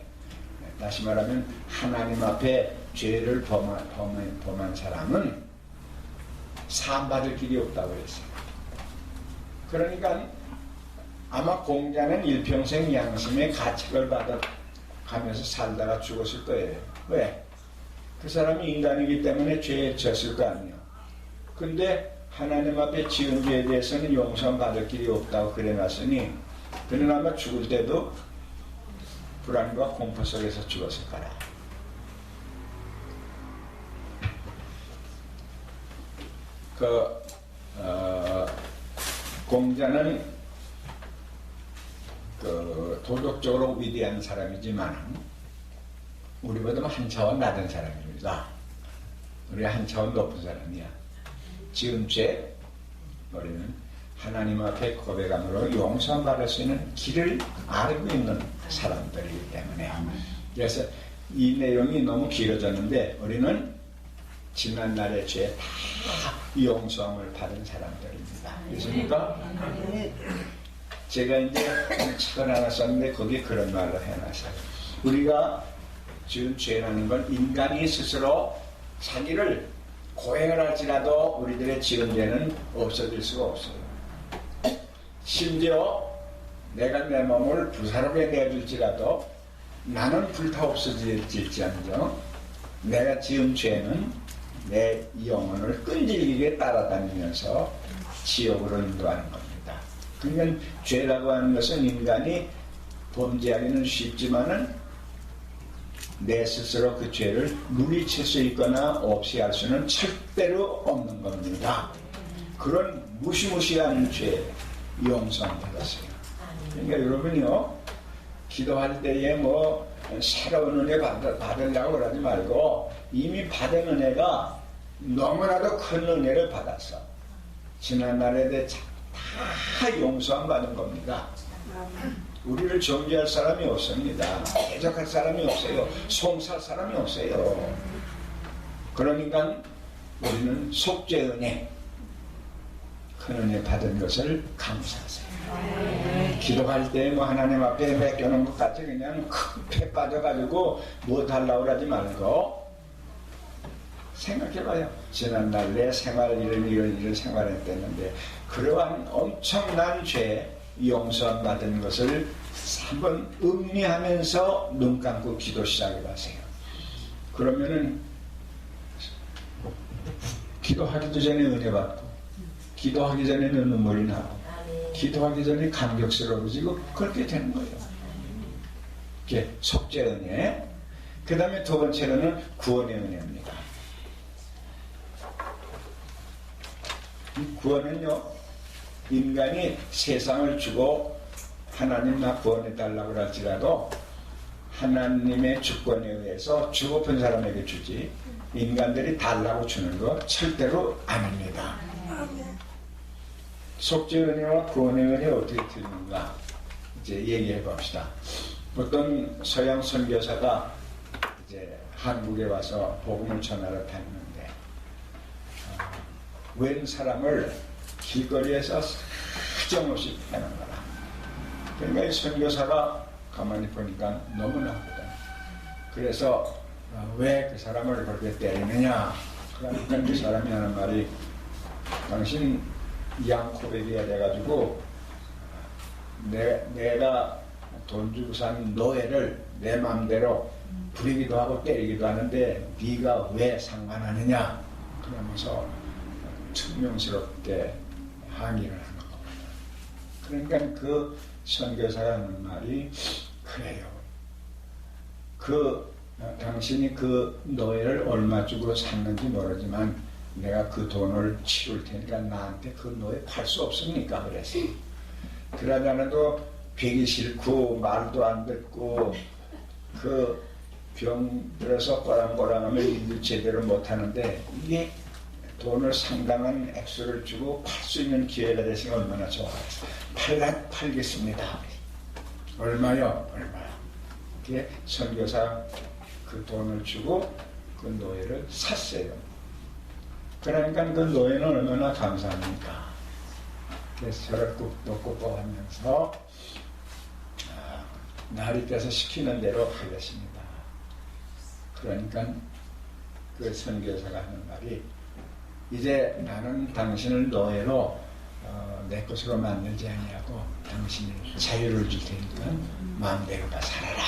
다시 말하면 하나님 앞에 죄를 범한 사람은 사함받을 길이 없다고 했어요. 그러니까 아마 공자는 일평생 양심의 가책을 받아가면서 살다가 죽었을 거예요. 왜? 그 사람이 인간이기 때문에 죄에 졌을 거 아니에요. 근데 하나님 앞에 지은 죄에 대해서는 용서받을 길이 없다고 그래놨으니 그는 아마 죽을 때도 불안과 공포 속에서 죽었을 거라. 공자는 도덕적으로 위대한 사람이지만 우리보다 한 차원 낮은 사람입니다. 우리가 한 차원 높은 사람이야. 지은 죄 우리는 하나님 앞에 고백함으로 용서받을 수 있는 길을 알고 있는 사람들이기 때문에 그래서 이 내용이 너무 길어졌는데 우리는 지난 날의 죄 다 용서함을 받은 사람들입니다. 그렇습니까? 제가 이제 책을 하나 썼는데 거기에 그런 말을 해놨어요. 우리가 지은 죄라는 건 인간이 스스로 자기를 고행을 할지라도 우리들의 지은 죄는 없어질 수가 없어요. 심지어 내가 내 몸을 불사르게 내줄지라도 나는 불타 없어질지언정 내가 지은 죄는 내 영혼을 끈질기게 따라다니면서 지옥으로 인도하는 겁니다. 그러니까 죄라고 하는 것은 인간이 범죄하기는 쉽지만은 내 스스로 그 죄를 물리칠 수 있거나 없이 할 수는 절대로 없는 겁니다. 그런 무시무시한 죄 용서받았어요. 그러니까 여러분이요 기도할 때에 뭐 새로운 은혜 받으려고 그러지 말고 이미 받은 은혜가 너무나도 큰 은혜를 받았어. 지난날에 대해 다 용서한 받은 겁니다. 우리를 정죄할 사람이 없습니다. 대적할 사람이 없어요. 송사할 사람이 없어요. 그러니까 우리는 속죄 은혜 큰 은혜 받은 것을 감사하세요. 기도할 때 뭐 하나님 앞에 맡겨놓은 것 같이 그냥 급해 빠져가지고 뭐 달라고 하지 말고 생각해봐요. 지난날 내 생활 이런 생활했댔는데 그러한 엄청난 죄 용서 받은 것을 한번 음미하면서 눈 감고 기도 시작해보세요. 그러면은 기도하기도 전에 은혜 받고 기도하기 전에는 눈물이 나고 기도하기 전에 감격스러워지고 그렇게 되는 거예요. 이게 속죄 은혜. 그 다음에 두 번째로는 구원의 은혜입니다. 이 구원은요, 인간이 세상을 주고 하나님 나 구원해달라고 할지라도 하나님의 주권에 의해서 주고픈 사람에게 주지 인간들이 달라고 주는 거 절대로 아닙니다. 속죄 은혜와 구원의 은혜 어떻게 틀리는가 이제 얘기해 봅시다. 어떤 서양 선교사가 이제 한국에 와서 복음을 전하러 다니는데 웬 사람을 길거리에서 사정없이 패는 거라. 그러니까 이 선교사가 가만히 보니까 너무나 아프다. 그래서 왜 그 사람을 그렇게 때리느냐? 그러니까 그 사람이 하는 말이 당신 양코백이가 돼가지고 내가 돈 주고 산 노예를 내 마음대로 부리기도 하고 때리기도 하는데 네가 왜 상관하느냐? 그러면서 투명스럽게 항의를 하는 겁니다. 그러니까 그 선교사가 하는 말이 그래요. 당신이 그 노예를 얼마 주고 샀는지 모르지만 내가 그 돈을 치울 테니까 나한테 그 노예 팔 수 없습니까? 그래서 그러다가도 배기 싫고 말도 안 듣고 그 병 들어서 꼬랑꼬랑하면 일도 제대로 못하는데 이게 돈을 상당한 액수를 주고 팔 수 있는 기회가 됐으면 얼마나 좋아요. 팔겠습니다. 얼마요? 얼마요? 그게 선교사 그 돈을 주고 그 노예를 샀어요. 그러니까 그 노예는 얼마나 감사합니까? 그래서 저를 꾹꾹꾹 하면서 날이 돼서 시키는 대로 하겠습니다. 그러니까 그 선교사가 하는 말이 이제 나는 당신을 노예로 내 것으로 만들지 아니하고 당신이 자유를 줄 테니까 마음대로 다 살아라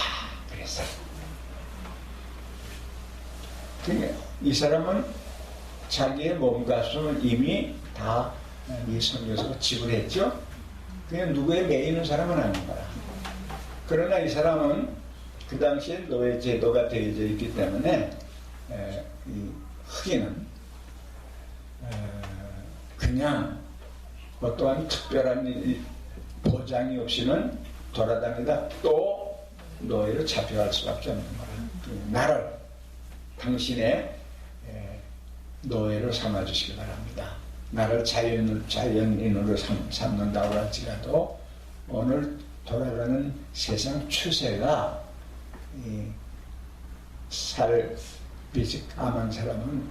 그랬어요. 그러니까 이 사람은 자기의 몸값은 이미 다 이 선교사가 지불했죠. 그냥 누구의 매이는 사람은 아닌 거야. 그러나 이 사람은 그 당시에 노예 제도가 되어져 있기 때문에 이 흑인은 그냥 어떠한 특별한 보장이 없이는 돌아다니다 또 노예로 잡혀갈 수밖에 없는 거야. 나를 당신의 노예로 삼아주시기 바랍니다. 나를 자연인으로 삼는다고 할지라도 오늘 돌아가는 세상 추세가 빚이 까만 사람은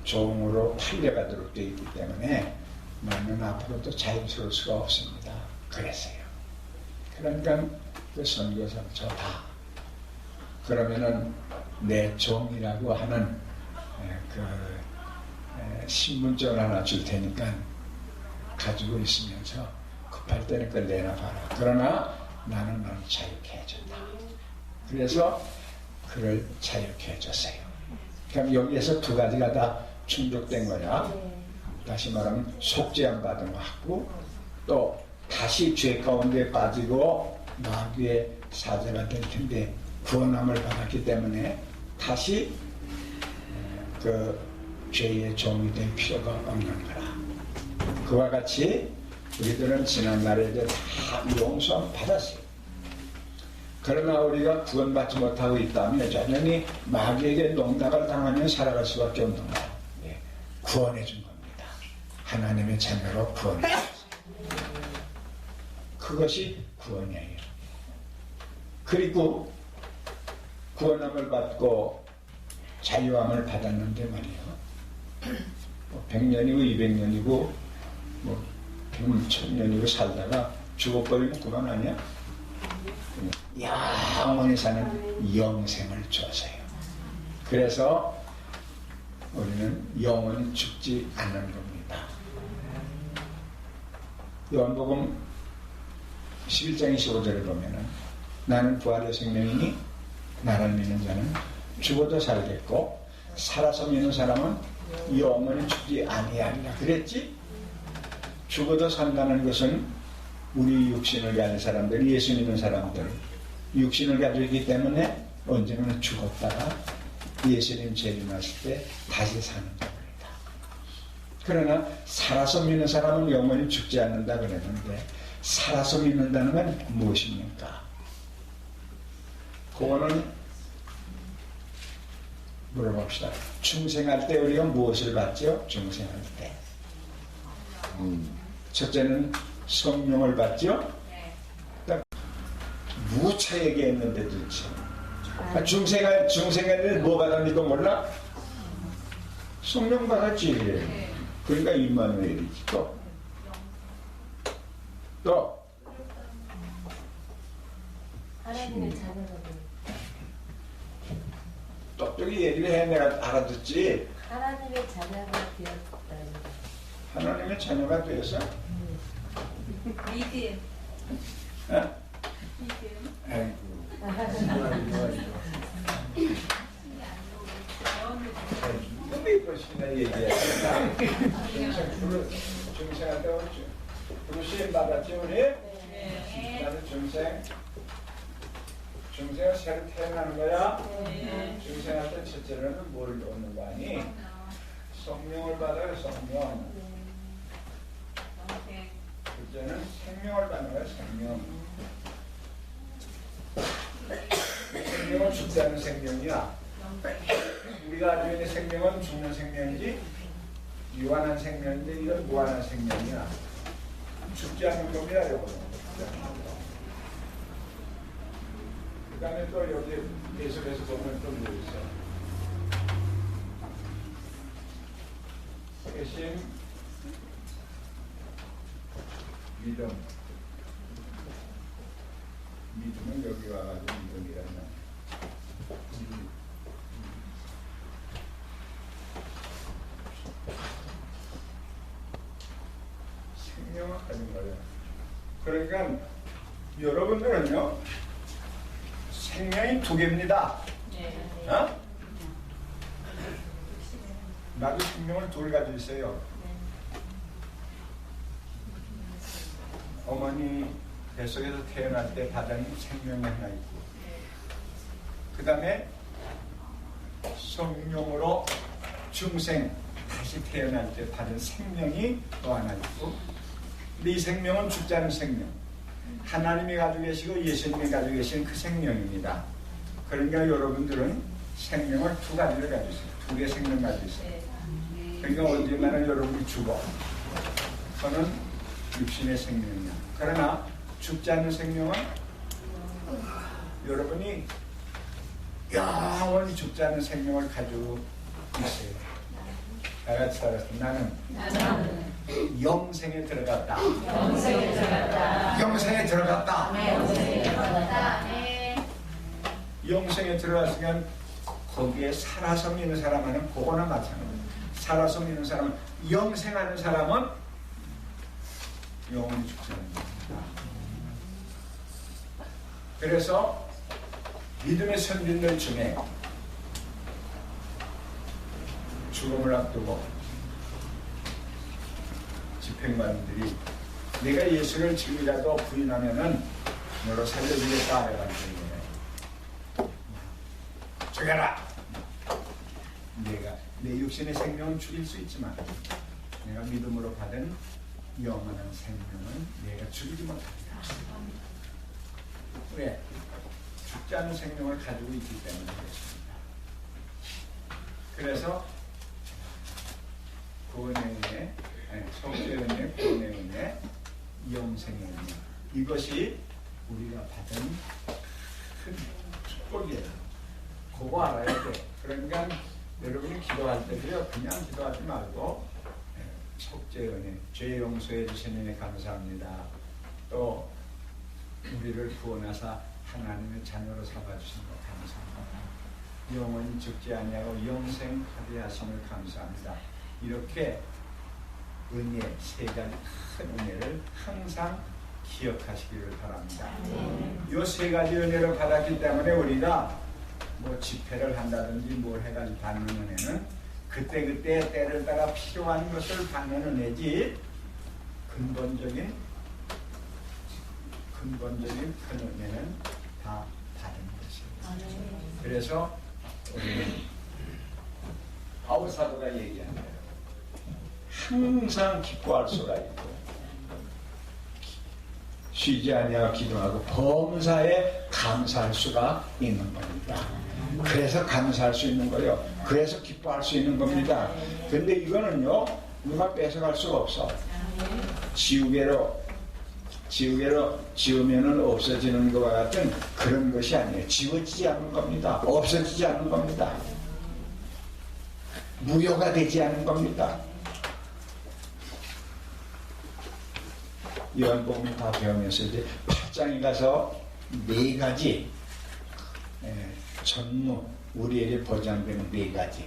종으로 팔려가도록 되어 있기 때문에 나는 앞으로도 자유스러울 수가 없습니다. 그랬어요. 그러니까 그 선교사는 좋다. 그러면은 내 종이라고 하는 신분증을 하나 줄 테니까 가지고 있으면서 급할 때는 그걸 내놔봐라. 그러나 나는 너를 자유케 해준다. 그래서 그를 자유케 해줬어요. 그럼 여기에서 두 가지가 다 충족된 거야. 다시 말하면 속죄함 받은 거 하고 또 다시 죄 가운데 빠지고 마귀의 사자가 될 텐데 구원함을 받았기 때문에 다시 그 죄의 종이 될 필요가 없는 거라. 그와 같이 우리들은 지난날에 이제 다 용서함 받았어요. 그러나 우리가 구원받지 못하고 있다면 여전히 마귀에게 농락을 당하며 살아갈 수밖에 없는 거예요. 구원해 준 겁니다. 하나님의 자녀로 구원해 줬어요. 그것이 구원이에요. 그리고 구원함을 받고 자유함을 받았는데 말이에요. 100년이고 200년이고 1000년이고 살다가 죽어버리면 그만 아니야? 영원히 사는 영생을 줬어요. 그래서 우리는 영원히 죽지 않는 겁니다. 요한복음 11장 25절에 보면은 나는 부활의 생명이니 나를 믿는 자는 죽어도 살겠고 살아서 믿는 사람은 영원히 죽지 아니하리라 그랬지? 죽어도 산다는 것은 우리 육신을 가진 사람들, 예수 믿는 사람들, 육신을 가지고 있기 때문에 언제나 죽었다가 예수님 재림하실 때 다시 사는 겁니다. 그러나 살아서 믿는 사람은 영원히 죽지 않는다 그랬는데, 살아서 믿는다는 건 무엇입니까? 그거는 물어봅시다. 중생할 때 우리가 무엇을 받죠? 중생할 때 첫째는 성령을 받죠? 무차 얘기했는데 도대체 중생할 때 뭐 받았는지도 몰라? 성령 받았지. 그러니까 임마누엘이지. 또 하나님의 자녀가 똑똑히 얘기를 해. 내가 알아듣지. 하나님의 자녀가 되었다는 하나님의 자녀가 되어서 믿음. 어? 믿음. 아이고 몇 번씩이나 얘기했다. 중생한테 우리 시인 받았지 우리? 나는 중생은 새로 태어나는 거야. 중생한테 첫째로는 뭘 얻는 거 아니? 성령을 받아요. 성령. 둘째는 생명을 받는 거야. 생명은 죽지 않는 생명이야. 우리가 가지고 있는 생명은 죽는 생명이지 유한한 생명인데 이건 무한한 생명이야. 죽지 않는 겁니다. 이거는. 그 다음에 또 여기 계속해서 보면 또 뭐 있어? 회심, 믿음. 믿음은 여기 와가지고 믿음이란다. 생명을 가진 거예요. 그러니까 여러분들은요 생명이 두 개입니다. 어? 나도 생명을 둘 가지고 있어요. 어머니 뱃속에서 태어날 때 받은 생명이 하나 있고, 그 다음에 성령으로 중생 다시 태어날 때 받은 생명이 또 하나 있고, 근데 이 생명은 죽지 않은 생명, 하나님이 가지고 계시고 예수님이 가지고 계신 그 생명입니다. 그러니까 여러분들은 생명을 두 가지를 가지고 있어요. 두 개의 생명 가지고 있어요. 그러니까 언젠가는 여러분이 죽어. 그거는 육신의 생명이야. 그러나 죽지 않는 생명은 여러분이 영원히 죽지 않는 생명을 가지고 있어요. 다 같이 따라서 나는 영생에 들어갔다. 영생에 들어갔다. 영생에 들어갔으면 거기에 살아서 믿는 사람은 그거나 마찬가지예요. 살아서 믿는 사람은, 영생하는 사람은 영원히 죽지 않는 겁니다. 그래서 믿음의 선진들 중에 죽음을 앞두고 집행관들이 내가 예수를 지금이라도 부인하면은 너로 살려주겠다 해가지고 죽여라. 내가 내 육신의 생명은 죽일 수 있지만 내가 믿음으로 받은 영원한 생명은 내가 죽이지 못합니다. 왜? 죽지 않은 생명을 가지고 있기 때문에 그렇습니다. 그래서 구원의 은혜, 속죄의 은혜, 구원의 은혜, 영생의 은혜, 이것이 우리가 받은 큰 축복이에요. 그거 알아야 돼. 그러니까 여러분이 기도할 때도요, 그냥 기도하지 말고 속죄의 은혜, 죄 용서해 주신 은혜 감사합니다. 또 우리를 구원하사 하나님의 자녀로 삼아주신 것 감사합니다. 영원히 죽지 아니하고 영생하게 하심을 감사합니다. 이렇게 은혜, 세 가지 큰 은혜를 항상 기억하시기를 바랍니다. 이 세 가지 은혜를 받았기 때문에 우리가 뭐 집회를 한다든지 뭘 해가지고 받는 은혜는 그때그때 때를 따라 필요한 것을 받는 은혜지, 근본적인 큰 은혜는 다 다른 것입니다. 그래서 우리 바울 사도가 얘기하는 거예요. 항상 기뻐할 수가 있고 쉬지 아니하고 기도하고 범사에 감사할 수가 있는 겁니다. 그래서 감사할 수 있는 거예요. 그래서 기뻐할 수 있는 겁니다. 근데 이거는요 누가 뺏어갈 수가 없어. 지우개로 지우면은 없어지는 것과 같은 그런 것이 아니에요. 지워지지 않는 겁니다. 없어지지 않는 겁니다. 무효가 되지 않는 겁니다. 요한복음 다 배우면서 이제 8장에 가서 4가지 전무 우리에게 보장되는 4가지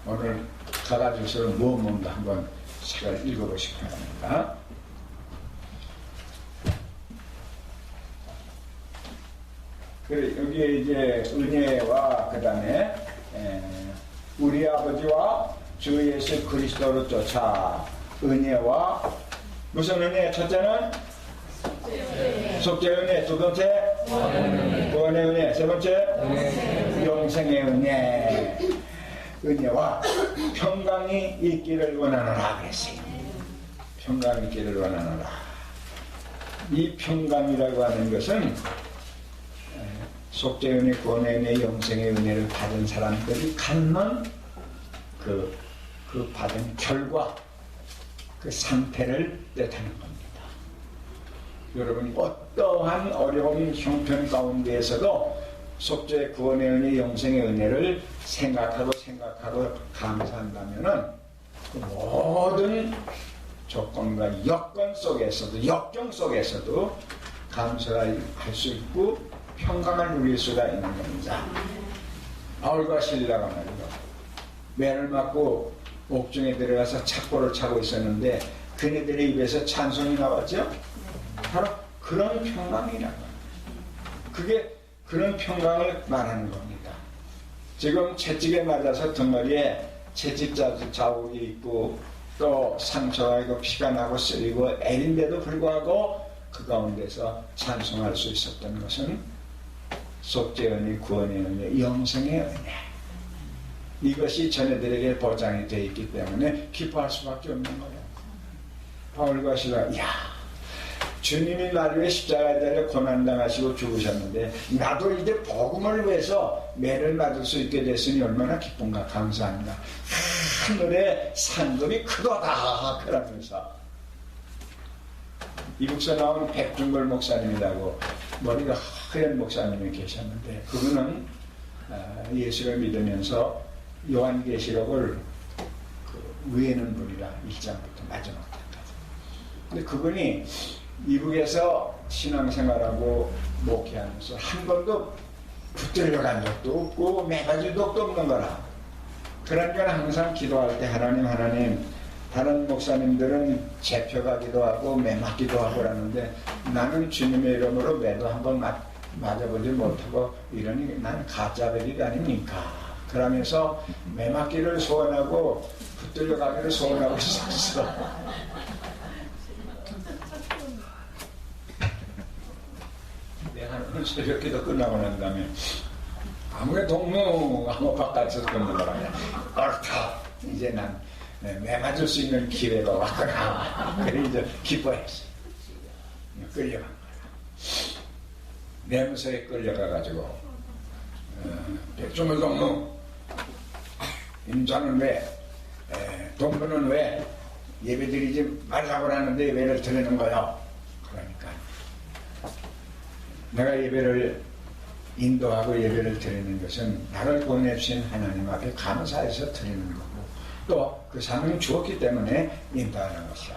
오늘 가가지고서 뭔가 한번 책을 읽어보시기 바랍니다. 그래 여기에 이제 은혜와 그 다음에 우리 아버지와 주 예수 그리스도로 쫓아 은혜와 무슨 은혜? 첫째는 속죄 은혜, 두 번째 구원의 은혜, 세 번째 영생의 은혜. 은혜와 평강이 있기를 원하노라 그랬어요. 평강이 있기를 원하노라. 이 평강이라고 하는 것은 속죄 은혜, 구원의 은혜, 영생의 은혜를 받은 사람들이 갖는 그 받은 결과, 그 상태를 뜻하는 겁니다. 여러분이 어떠한 어려운 형편 가운데에서도 속죄, 구원의 은혜, 영생의 은혜를 생각하고 감사한다면은 그 모든 조건과 여건 속에서도, 역경 속에서도 감사할 수 있고 평강을 누릴 수가 있는 겁니다. 바울과 실라가 말이죠. 매를 맞고 옥중에 들어가서 착고를 차고 있었는데 그네들의 입에서 찬송이 나왔죠. 바로 그런 평강이라고 합니다. 그게 그런 평강을 말하는 겁니다. 지금 채찍에 맞아서 덩어리에 채찍 자국이 있고 또 상처가 있고 피가 나고 쓰리고 애린데도 불구하고 그 가운데서 찬송할 수 있었던 것은 속죄 은혜, 구원의 은혜, 영생의 은혜. 이것이 전애들에게 보장이 되어 있기 때문에 기뻐할 수밖에 없는 거예요. 바울과 실라, 야, 주님이 나를 위해 십자가에 달려 고난당하시고 죽으셨는데 나도 이제 복음을 위해서 매를 맞을 수 있게 됐으니 얼마나 기쁜가, 감사합니다. 하늘의 상급이 크도다 그러면서 이북서 나온 백중걸 목사님이라고 머리가 하얀 목사님이 계셨는데 그분은 예수를 믿으면서 요한계시록을 외우는 분이라 1장부터 마지막까지. 근데 그분이 이북에서 신앙생활하고 목회하면서 한 번도 붙들려간 적도 없고 매가지 적도 없는 거라. 그러니까 항상 기도할 때 하나님 다른 목사님들은 잡혀가기도 하고 매맞기도 하고 그러는데 나는 주님의 이름으로 매도 한번 맞아보지 못하고 이러니 난 가짜배기 아닙니까? 그러면서 매맞기를 소원하고 붙들려가기를 소원하고 있었어. 내가 오늘 새벽기도 끝나고 난 다음에 아무래도 너무 바깥에서 끝는 거라면 옳다. 이제 난 매맞을 수 있는 기회가 왔구나. 그래 이제 기뻐했어. 끌려간 거야. 내무서에 끌려가가지고 백종을 동무 임자는 왜 동무는 왜 예배드리지 말라고 하는데 예배를 드리는 거야. 그러니까 내가 예배를 인도하고 예배를 드리는 것은 나를 보내주신 하나님 앞에 감사해서 드리는 거고 또 그 사명이 주었기 때문에 인도하는 것이야.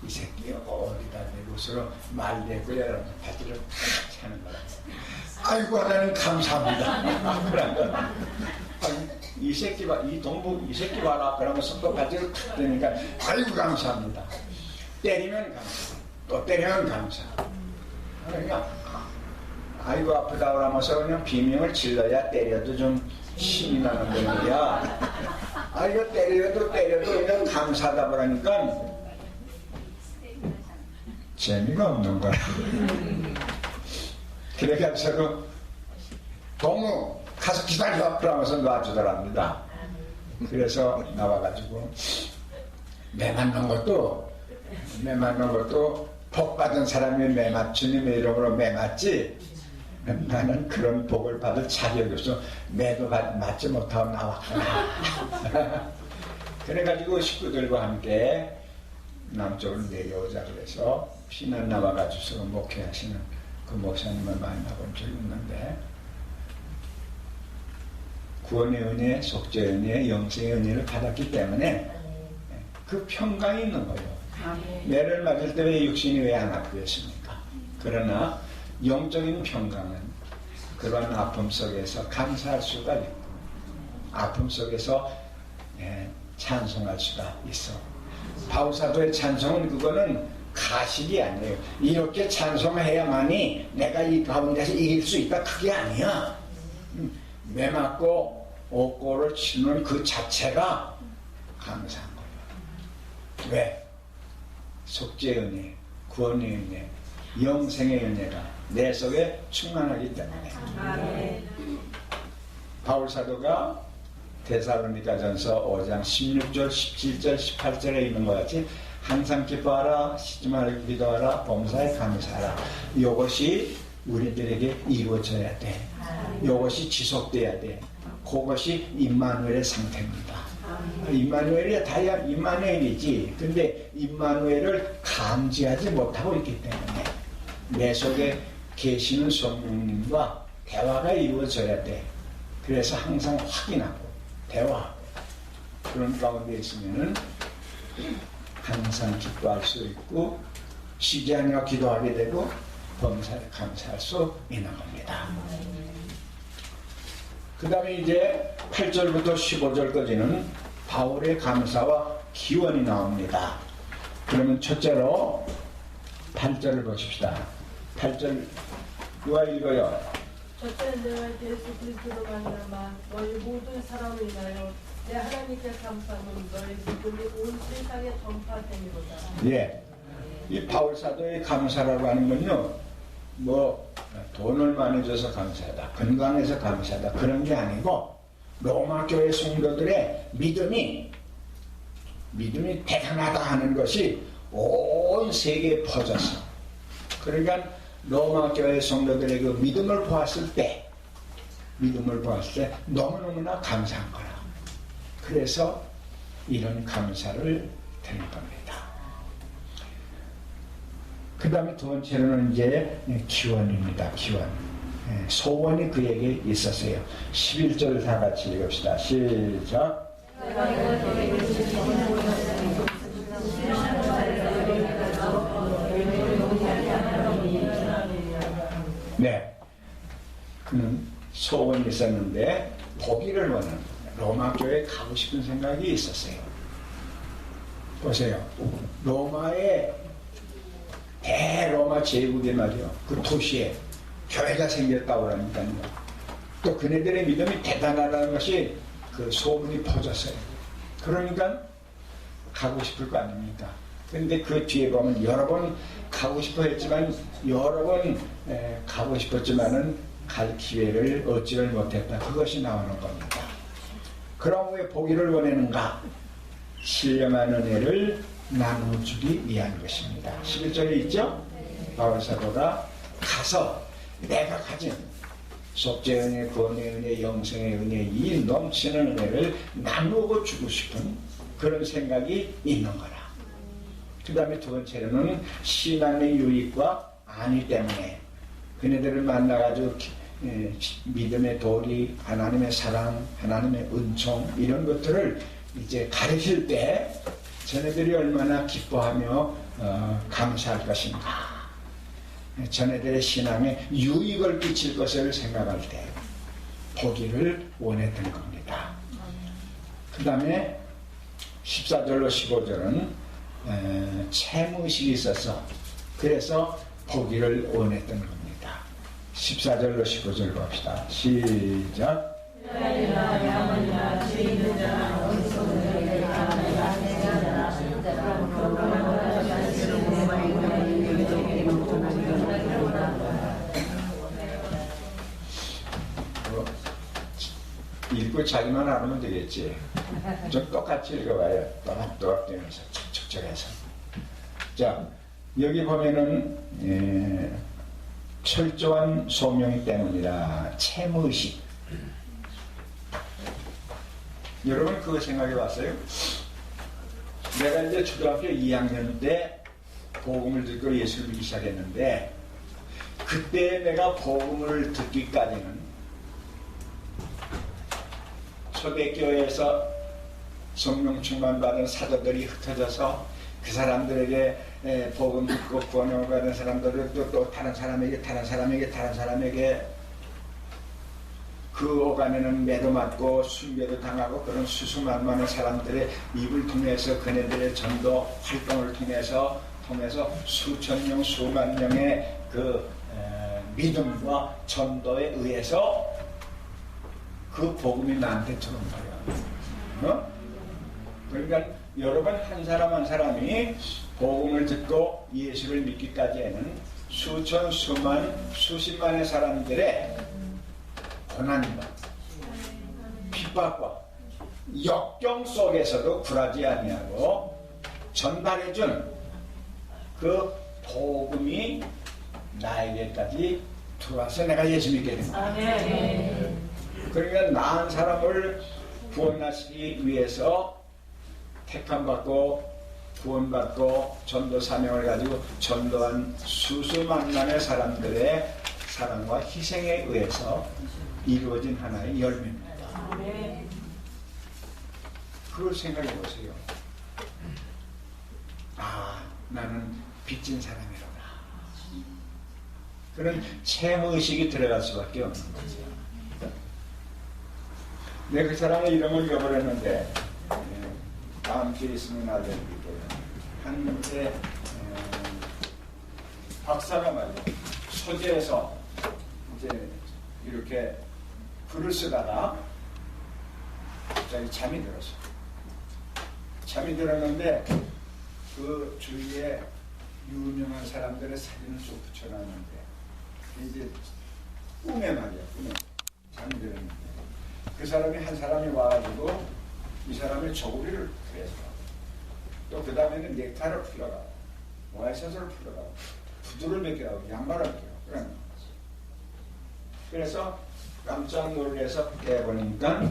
이 새끼 어디다 내 곳으로 말대고야 이러면서 바지를 탁 차는 거야. 아이고 하나님 감사합니다. 그러니까 이 새끼 봐, 이 동부 이 새끼 봐라 그러면서 또 바지를 탁 뜨니까 아이고 감사합니다. 때리면 감사, 또 때리면 감사. 그러니까 아이고 아프다 그러면서 그냥 비명을 질러야 때려도 좀 힘이 나는 거야. 아 이거 때려도 그냥 감사하다 그러니까 재미가 없는 거야. 그래가지고 너무 가서 기다려 그러면서 놔주더랍니다. 그래서 나와가지고 매 맞는 것도 복 받은 사람이 매 맞추님의 이름으로 매 맞지, 나는 그런 복을 받을 자격이 없어 매도 맞지 못하고 나왔구나. 그래가지고 식구들과 함께 남쪽으로 내려오자 그래서 피난 나와가지고 목회하시는 그 목사님을 만나본 적이 있는데, 구원의 은혜, 속죄의 은혜, 영생의 은혜를 받았기 때문에 그 평강이 있는 거예요. 매를 맞을 때 왜 육신이 왜 안 아프겠습니까? 그러나 영적인 평강은 그런 아픔 속에서 감사할 수가 있고, 아픔 속에서 찬송할 수가 있어. 바울사도의 찬송은 그거는 가식이 아니에요. 이렇게 찬송해야만이 내가 이 가운데서 이길 수 있다, 그게 아니야. 매 맞고 옥고를 치는 그 자체가 감사한 거예요. 왜? 속죄의 은혜, 구원의 은혜, 영생의 은혜가 내 속에 충만하기 때문에. 바울사도가 데살로니가전서 5장 16절, 17절, 18절에 있는 것 같이 항상 기뻐하라, 쉬지 말고 기도하라, 범사에 감사하라. 이것이 우리들에게 이루어져야 돼. 이것이 지속돼야 돼. 그것이 임마누엘의 상태입니다. 임마누엘이 다야 임마누엘이지. 근데 임마누엘을 감지하지 못하고 있기 때문에 내 속에 계시는 성령님과 대화가 이루어져야 돼. 그래서 항상 확인하고 대화하고 그런 가운데 있으면은 항상 기뻐할 수 있고, 쉬지 않아 기도하게 되고 범사에 감사할 수 있는 겁니다. 그 다음에 이제 8절부터 15절까지는 바울의 감사와 기원이 나옵니다. 그러면 첫째로 8절을 보십시다. 8절 누가 읽어요? 첫째, 내가 예수 그리스도로 말미암아 너희 모든 사람을 인하여 내 하나님께 감사함은 너희 믿음이 온 세상에 전파됨이로다. 예, 이 바울 사도의 감사라고 하는 건요, 뭐 돈을 많이 줘서 감사하다, 건강해서 감사하다, 그런 게 아니고 로마 교회 성도들의 믿음이 대단하다 하는 것이 온 세계에 퍼졌어. 그러니까 로마 교회 성도들의 그 믿음을 보았을 때 너무너무나 감사한 거라. 그래서 이런 감사를 드린 겁니다. 그 다음에 두 번째로는 이제 기원입니다. 기원. 소원이 그에게 있었어요. 11절 다 같이 읽읍시다. 시작. 네, 그는 소원이 있었는데 보기를 원하는 거예요. 로마 교회에 가고 싶은 생각이 있었어요. 보세요. 로마의 대로마 제국이 말이요, 그 도시에 교회가 생겼다고 하니까요. 또 그네들의 믿음이 대단하다는 것이 그 소문이 퍼졌어요. 그러니까 가고 싶을 거 아닙니까? 근데 그 뒤에 보면 여러 번 가고 싶어 했지만, 여러 번 가고 싶었지만은 갈 기회를 얻지를 못했다. 그것이 나오는 겁니다. 그럼 왜 보기를 원하는가? 신령한 은혜를 나눠주기 위한 것입니다. 11절에 있죠? 바울 사도가 가서 내가 가진 속죄의 은혜, 구원의 은혜, 영생의 은혜, 이 넘치는 은혜를 나누고 주고 싶은 그런 생각이 있는 거라. 그 다음에 두 번째로는 신앙의 유익과 안위 때문에 그네들을 만나가지고 믿음의 도리, 하나님의 사랑, 하나님의 은총, 이런 것들을 이제 가르칠 때 저네들이 얼마나 기뻐하며 감사할 것인가, 저네들의 신앙에 유익을 끼칠 것을 생각할 때 보기를 원했던 겁니다. 그 다음에 14절로 15절은 채무의식이 있어서 그래서 보기를 원했던 겁니다. 14절로 15절 봅시다. 시작. 읽고 자기만 알으면 되겠지. 좀 똑같이 읽어봐요. 또박또박 되면서 척척척해서. 자, 여기 보면은 철저한 소명 때문이라 채무의식. 여러분 그거 생각해 봤어요? 내가 이제 초등학교 2학년 때 복음을 듣고 예수를 믿기 시작했는데, 그때 내가 복음을 듣기까지는 초대교회에서 성령 충만받은 사도들이 흩어져서 그 사람들에게 복음 듣고 구원을 받은 사람들을 또 다른 사람에게 그 오간에는 매도 맞고 순교도 당하고 그런 수수만만한 사람들의 입을 통해서 그네들의 전도 활동을 통해서 수천 명 수만 명의 그 믿음과 전도에 의해서 그 복음이 나한테 들어온 거예요. 그러니까 여러분 한 사람 한 사람이 복음을 듣고 예수를 믿기까지에는 수천 수만 수십만의 사람들의 고난과 핍박과 역경 속에서도 굴하지 아니하고 전달해준 그 복음이 나에게까지 들어와서 내가 예수 믿게 된 거야. 그러니까 나한 사람을 구원하시기 위해서 택함받고 구원받고 전도 사명을 가지고 전도한 수수만만의 사람들의 사랑과 희생에 의해서 이루어진 하나의 열매입니다. 그걸 생각해 보세요. 아, 나는 빚진 사람이로다. 그런 채무의식이 들어갈 수밖에 없는 거죠. 내가 그 사람의 이름을 잃어버렸는데 다음 주에 있으면 알려드릴게요. 한때 박사가 말이에요. 소재에서 이제 이렇게 글을 쓰다가 갑자기 잠이 들었어. 잠이 들었는데 그 주위에 유명한 사람들의 사진을 쭉 붙여놨는데 이제 꿈에 말이야. 꿈에 잠이 들었는데 그 사람이 한 사람이 와가지고 이 사람의 저고리를 그래서 또 그 다음에는 넥타이를 풀어가 와이셔츠를 풀어가 구두를 벗겨가고 양말을 벗겨가 그래서 깜짝 놀라서 깨보니까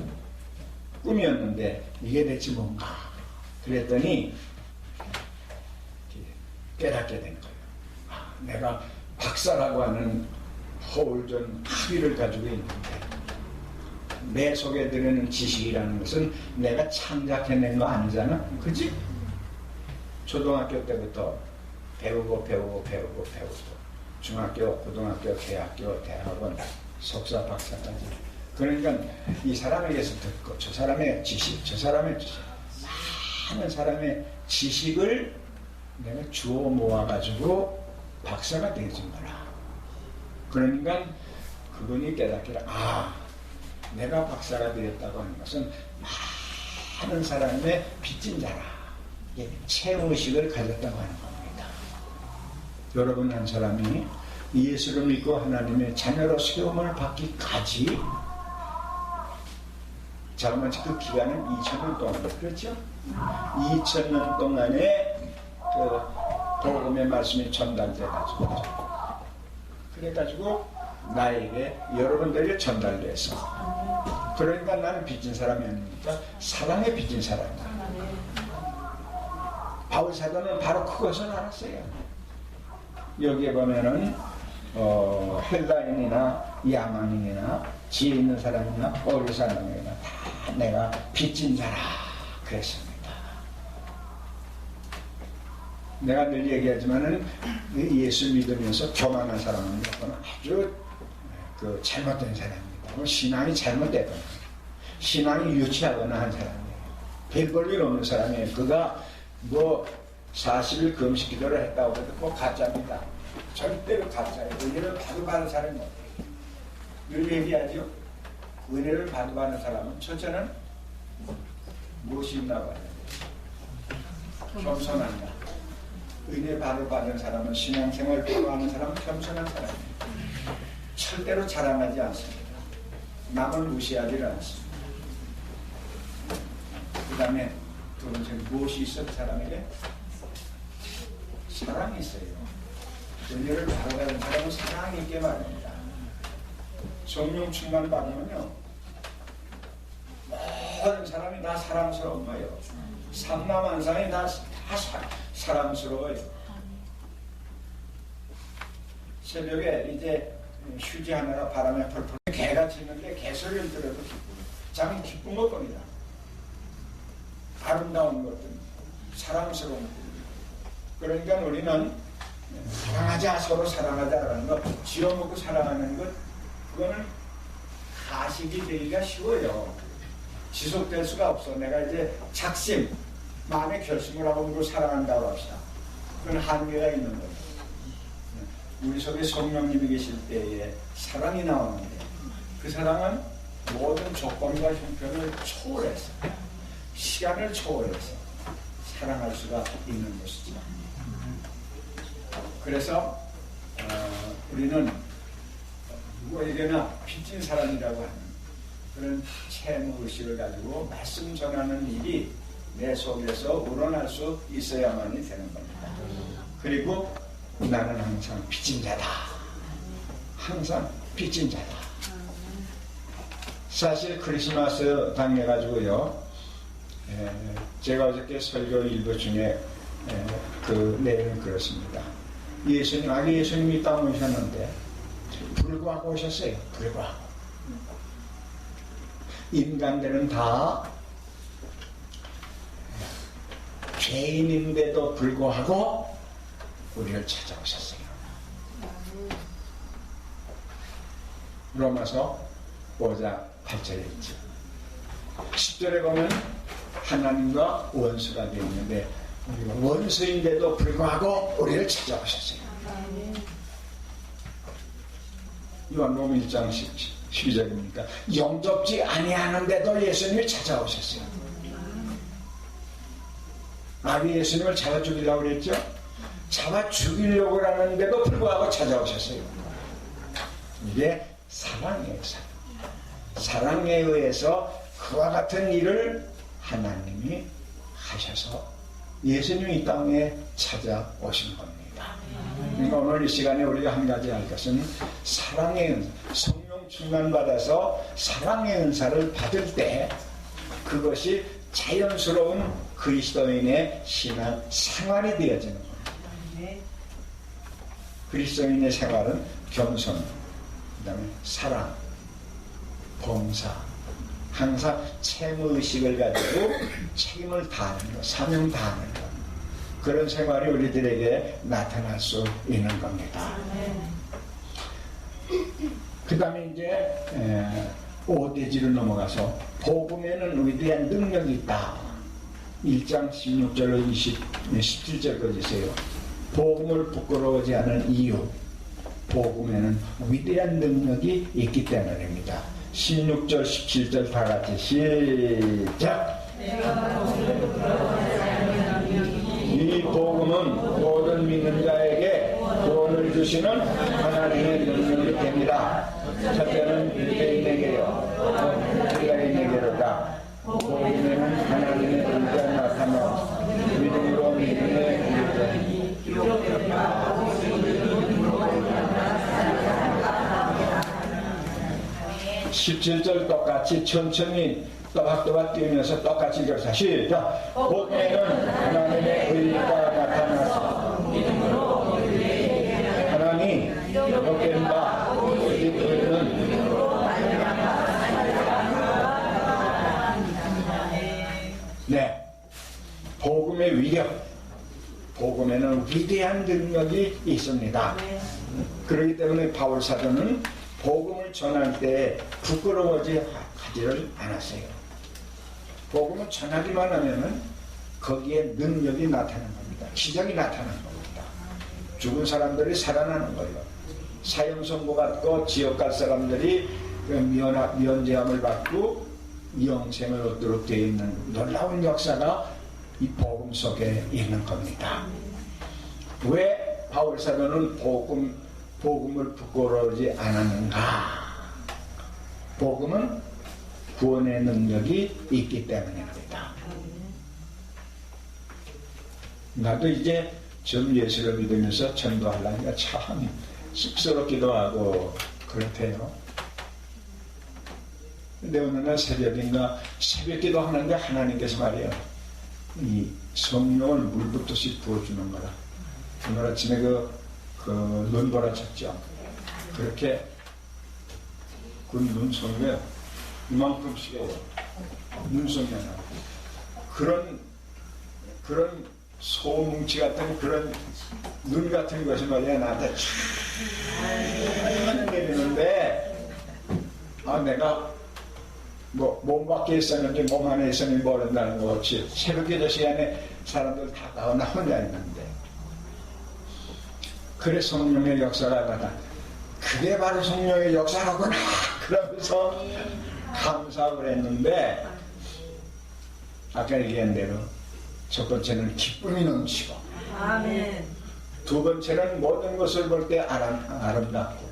꿈이었는데 이게 대체 뭔가 그랬더니 깨닫게 된 거예요. 아, 내가 박사라고 하는 허울전 학위를 가지고 있는데 내 속에 들어있는 지식이라는 것은 내가 창작해낸 거 아니잖아. 그치? 초등학교 때부터 배우고 중학교, 고등학교, 대학교, 대학원, 석사, 박사까지. 그러니까 이 사람에게서 듣고 저 사람의 지식, 많은 사람의 지식을 내가 주워 모아가지고 박사가 되어준 거라. 그러니까 그분이 깨닫기를 내가 박사가 되었다고 하는 것은 많은 사람의 빚진 자라. 채무의식을 가졌다고 하는 겁니다. 여러분 한 사람이 예수를 믿고 하나님의 자녀로 세움을 받기까지 자그마치 그 기간은 2000년 동안 그렇죠? 2000년 동안에 그 복음의 말씀이 전달돼가지고 그래가지고 나에게 여러분들에게 전달돼서 그러니까 나는 빚진 사람이 아닙니까? 사랑에 빚진 사람이다. 바울 사도는 바로 그것을 알았어요. 여기에 보면은 헬라인이나 야만인이나 지혜 있는 사람이나 어린 사람이나 다 내가 빚진 자라 그랬습니다. 내가 늘 얘기하지만은 예수 믿으면서 교만한 사람은 아주 그 잘못된 사람입니다. 신앙이 잘못되거나 신앙이 유치하거나 한 사람이에요. 별 볼 일 없는 사람이에요. 그가 뭐 40일 금식 기도를 했다고 해도 뭐 가짜입니다. 절대로 가짜예요. 은혜를 받은 사람이 없어요. 늘 얘기하죠. 은혜를 받은 사람은 첫째는 무엇이 있나 봐요. 겸손한다. 은혜 받은 사람은 신앙생활을 필요하는 사람은 겸손한 사람이에요. 절대로 자랑하지 않습니다. 남을 무시하지 않습니다. 다음에 두 번째 무엇이 있어 그 사람에게? 사랑이 있어요. 은혜를 바라는 사람은 사랑이 있게 말입니다. 성령 충만 받으면요 모든 사람이 다 사랑스러운 거예요. 삼남한상이 다 사랑스러워요. 새벽에 이제 휴지하느라 바람에 펄펄 개가 짖는데 개소리를 들어도 기쁘고 자기 기쁜 것 겁니다. 아름다운 것들, 사랑스러운 것들. 그러니까 우리는 사랑하자, 서로 사랑하자라는 것, 지어먹고 사랑하는 것, 그거는 가식이 되기가 쉬워요. 지속될 수가 없어. 내가 이제 작심, 마음의 결심을 하고 누구 사랑한다고 합시다. 그건 한계가 있는 거예요. 우리 속에 성령님이 계실 때에 사랑이 나오는데 그 사랑은 모든 조건과 형편을 초월해서 시간을 초월해서 사랑할 수가 있는 것이죠. 그래서 우리는 누구에게나 빚진 사람이라고 하는 그런 채무의식을 가지고 말씀 전하는 일이 내 속에서 우러날 수 있어야만이 되는 겁니다. 그리고 나는 항상 빚진 자다. 항상 빚진 자다. 사실 크리스마스 당해가지고요. 제가 어저께 설교 일부 중에 그 내용은 그렇습니다. 예수님, 아기 예수님이 땅 오셨는데 불구하고 오셨어요. 불구하고. 인간들은 다 죄인인데도 불구하고 우리를 찾아오셨어요. 로마서 5장 8절에 있죠. 10절에 보면 하나님과 원수가 되어 있는데 우리가 원수인데도 불구하고 우리를 찾아오셨어요. 요한복음 1장 12절입니까? 영접지 아니하는데도 예수님이 찾아오셨어요. 아기 예수님을 잡아 죽이려고 그랬죠? 잡아 죽이려고 하는데도 불구하고 찾아오셨어요. 이게 사랑이에요. 사랑에 의해서 그와 같은 일을 하나님이 하셔서 예수님이 이 땅에 찾아오신 겁니다. 그러니까 오늘 이 시간에 우리가 한 가지 알 것은 사랑의 은사, 성령 충만 받아서 사랑의 은사를 받을 때 그것이 자연스러운 그리스도인의 신앙 생활이 되어지는 겁니다. 그리스도인의 생활은 겸손, 그 다음에 사랑, 봉사, 항상 채무의식을 가지고 책임을 다하는 것, 사명 다하는 것, 그런 생활이 우리들에게 나타날 수 있는 겁니다. 그 다음에 이제 5대지를 넘어가서 복음에는 위대한 능력이 있다. 1장 16절로 17절까지 있어요. 복음을 부끄러워하지 않은 이유, 복음에는 위대한 능력이 있기 때문입니다. 16절, 17절 다 같이 시작! 이 복음은 모든 믿는 자에게 구원을 주시는 하나님의 능력이 됩니다. 첫째는 유대인에게요, 헬라인에게로다. 복음에는 하나님의 의가 나타나 믿음으로 믿음의 의를 17절 똑같이 천천히 또박또박 뛰면서 똑같이 읽어서 시작! 복음에는 하나님의 의가 나타나서 하나님 복된 바 오직 의는 네, 복음의 위력, 복음에는 위대한 능력이 있습니다. 그렇기 때문에 바울 사도는 복음을 전할 때 부끄러워하지 하지를 않았어요. 복음을 전하기만 하면은 거기에 능력이 나타나는 겁니다. 기적이 나타나는 겁니다. 죽은 사람들이 살아나는 거예요. 사형 선고받고 지옥 갈 사람들이 면제함을 받고 영생을 얻도록 되어 있는 놀라운 역사가 이 복음 속에 있는 겁니다. 왜 바울 사도는 복음을 부끄러워하지 않았는가? 복음은 구원의 능력이 있기 때문입니다. 나도 이제 좀 예수를 믿으면서 전도하려니까 참 쑥스럽기도 하고 그렇대요. 근데 어느 날 새벽 기도 하는데 하나님께서 말이에요. 이 성령을 물 붓듯이 부어주는 거라. 오늘 아침에 그 눈보라 쳤죠. 그렇게 그 눈송이에 이만큼씩의 눈송이 하나. 그런 소뭉치 같은 그런 눈 같은 것이 말이야 나한테 촥 내리는데 내가 몸 밖에 있었는지 몸 안에 있었는지 모른다는 것 없이 새벽에 저 시간에 사람들 다 나와 나 혼자 있는데 그래 성령의 역사가 나다. 그게 바로 성령의 역사라구나 그러면서 감사를 했는데 아까 얘기한 대로 첫 번째는 기쁨이 넘치고 아멘. 두 번째는 모든 것을 볼 때 아름답고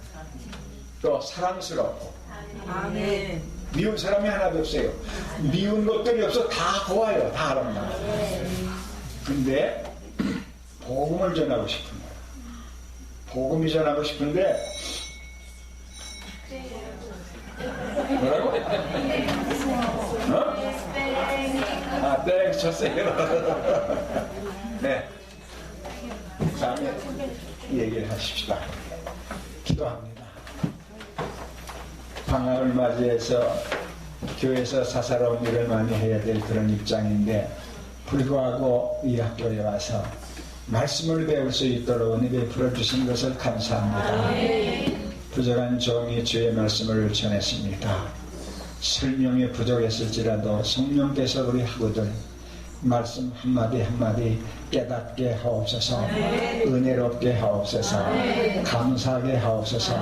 또 사랑스럽고 아멘. 미운 사람이 하나도 없어요. 미운 것들이 없어 다 고와요. 다 아름다워. 근데 복음을 전하고 싶은 거야. 복음이 전하고 싶은데 뭐라고? 땡 쳤어요. 네. 다음에 얘기를 하십시다. 기도합니다. 방학을 맞이해서 교회에서 사사로운 일을 많이 해야 될 그런 입장인데 불구하고 이 학교에 와서 말씀을 배울 수 있도록 은혜 베풀어 주신 것을 감사합니다. 부족한 종이 주의 말씀을 전했습니다. 설명이 부족했을지라도 성령께서 우리 학우들 말씀 한마디 한마디 깨닫게 하옵소서, 은혜롭게 하옵소서, 감사하게 하옵소서,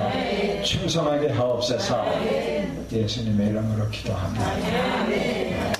충성하게 하옵소서. 예수님의 이름으로 기도합니다.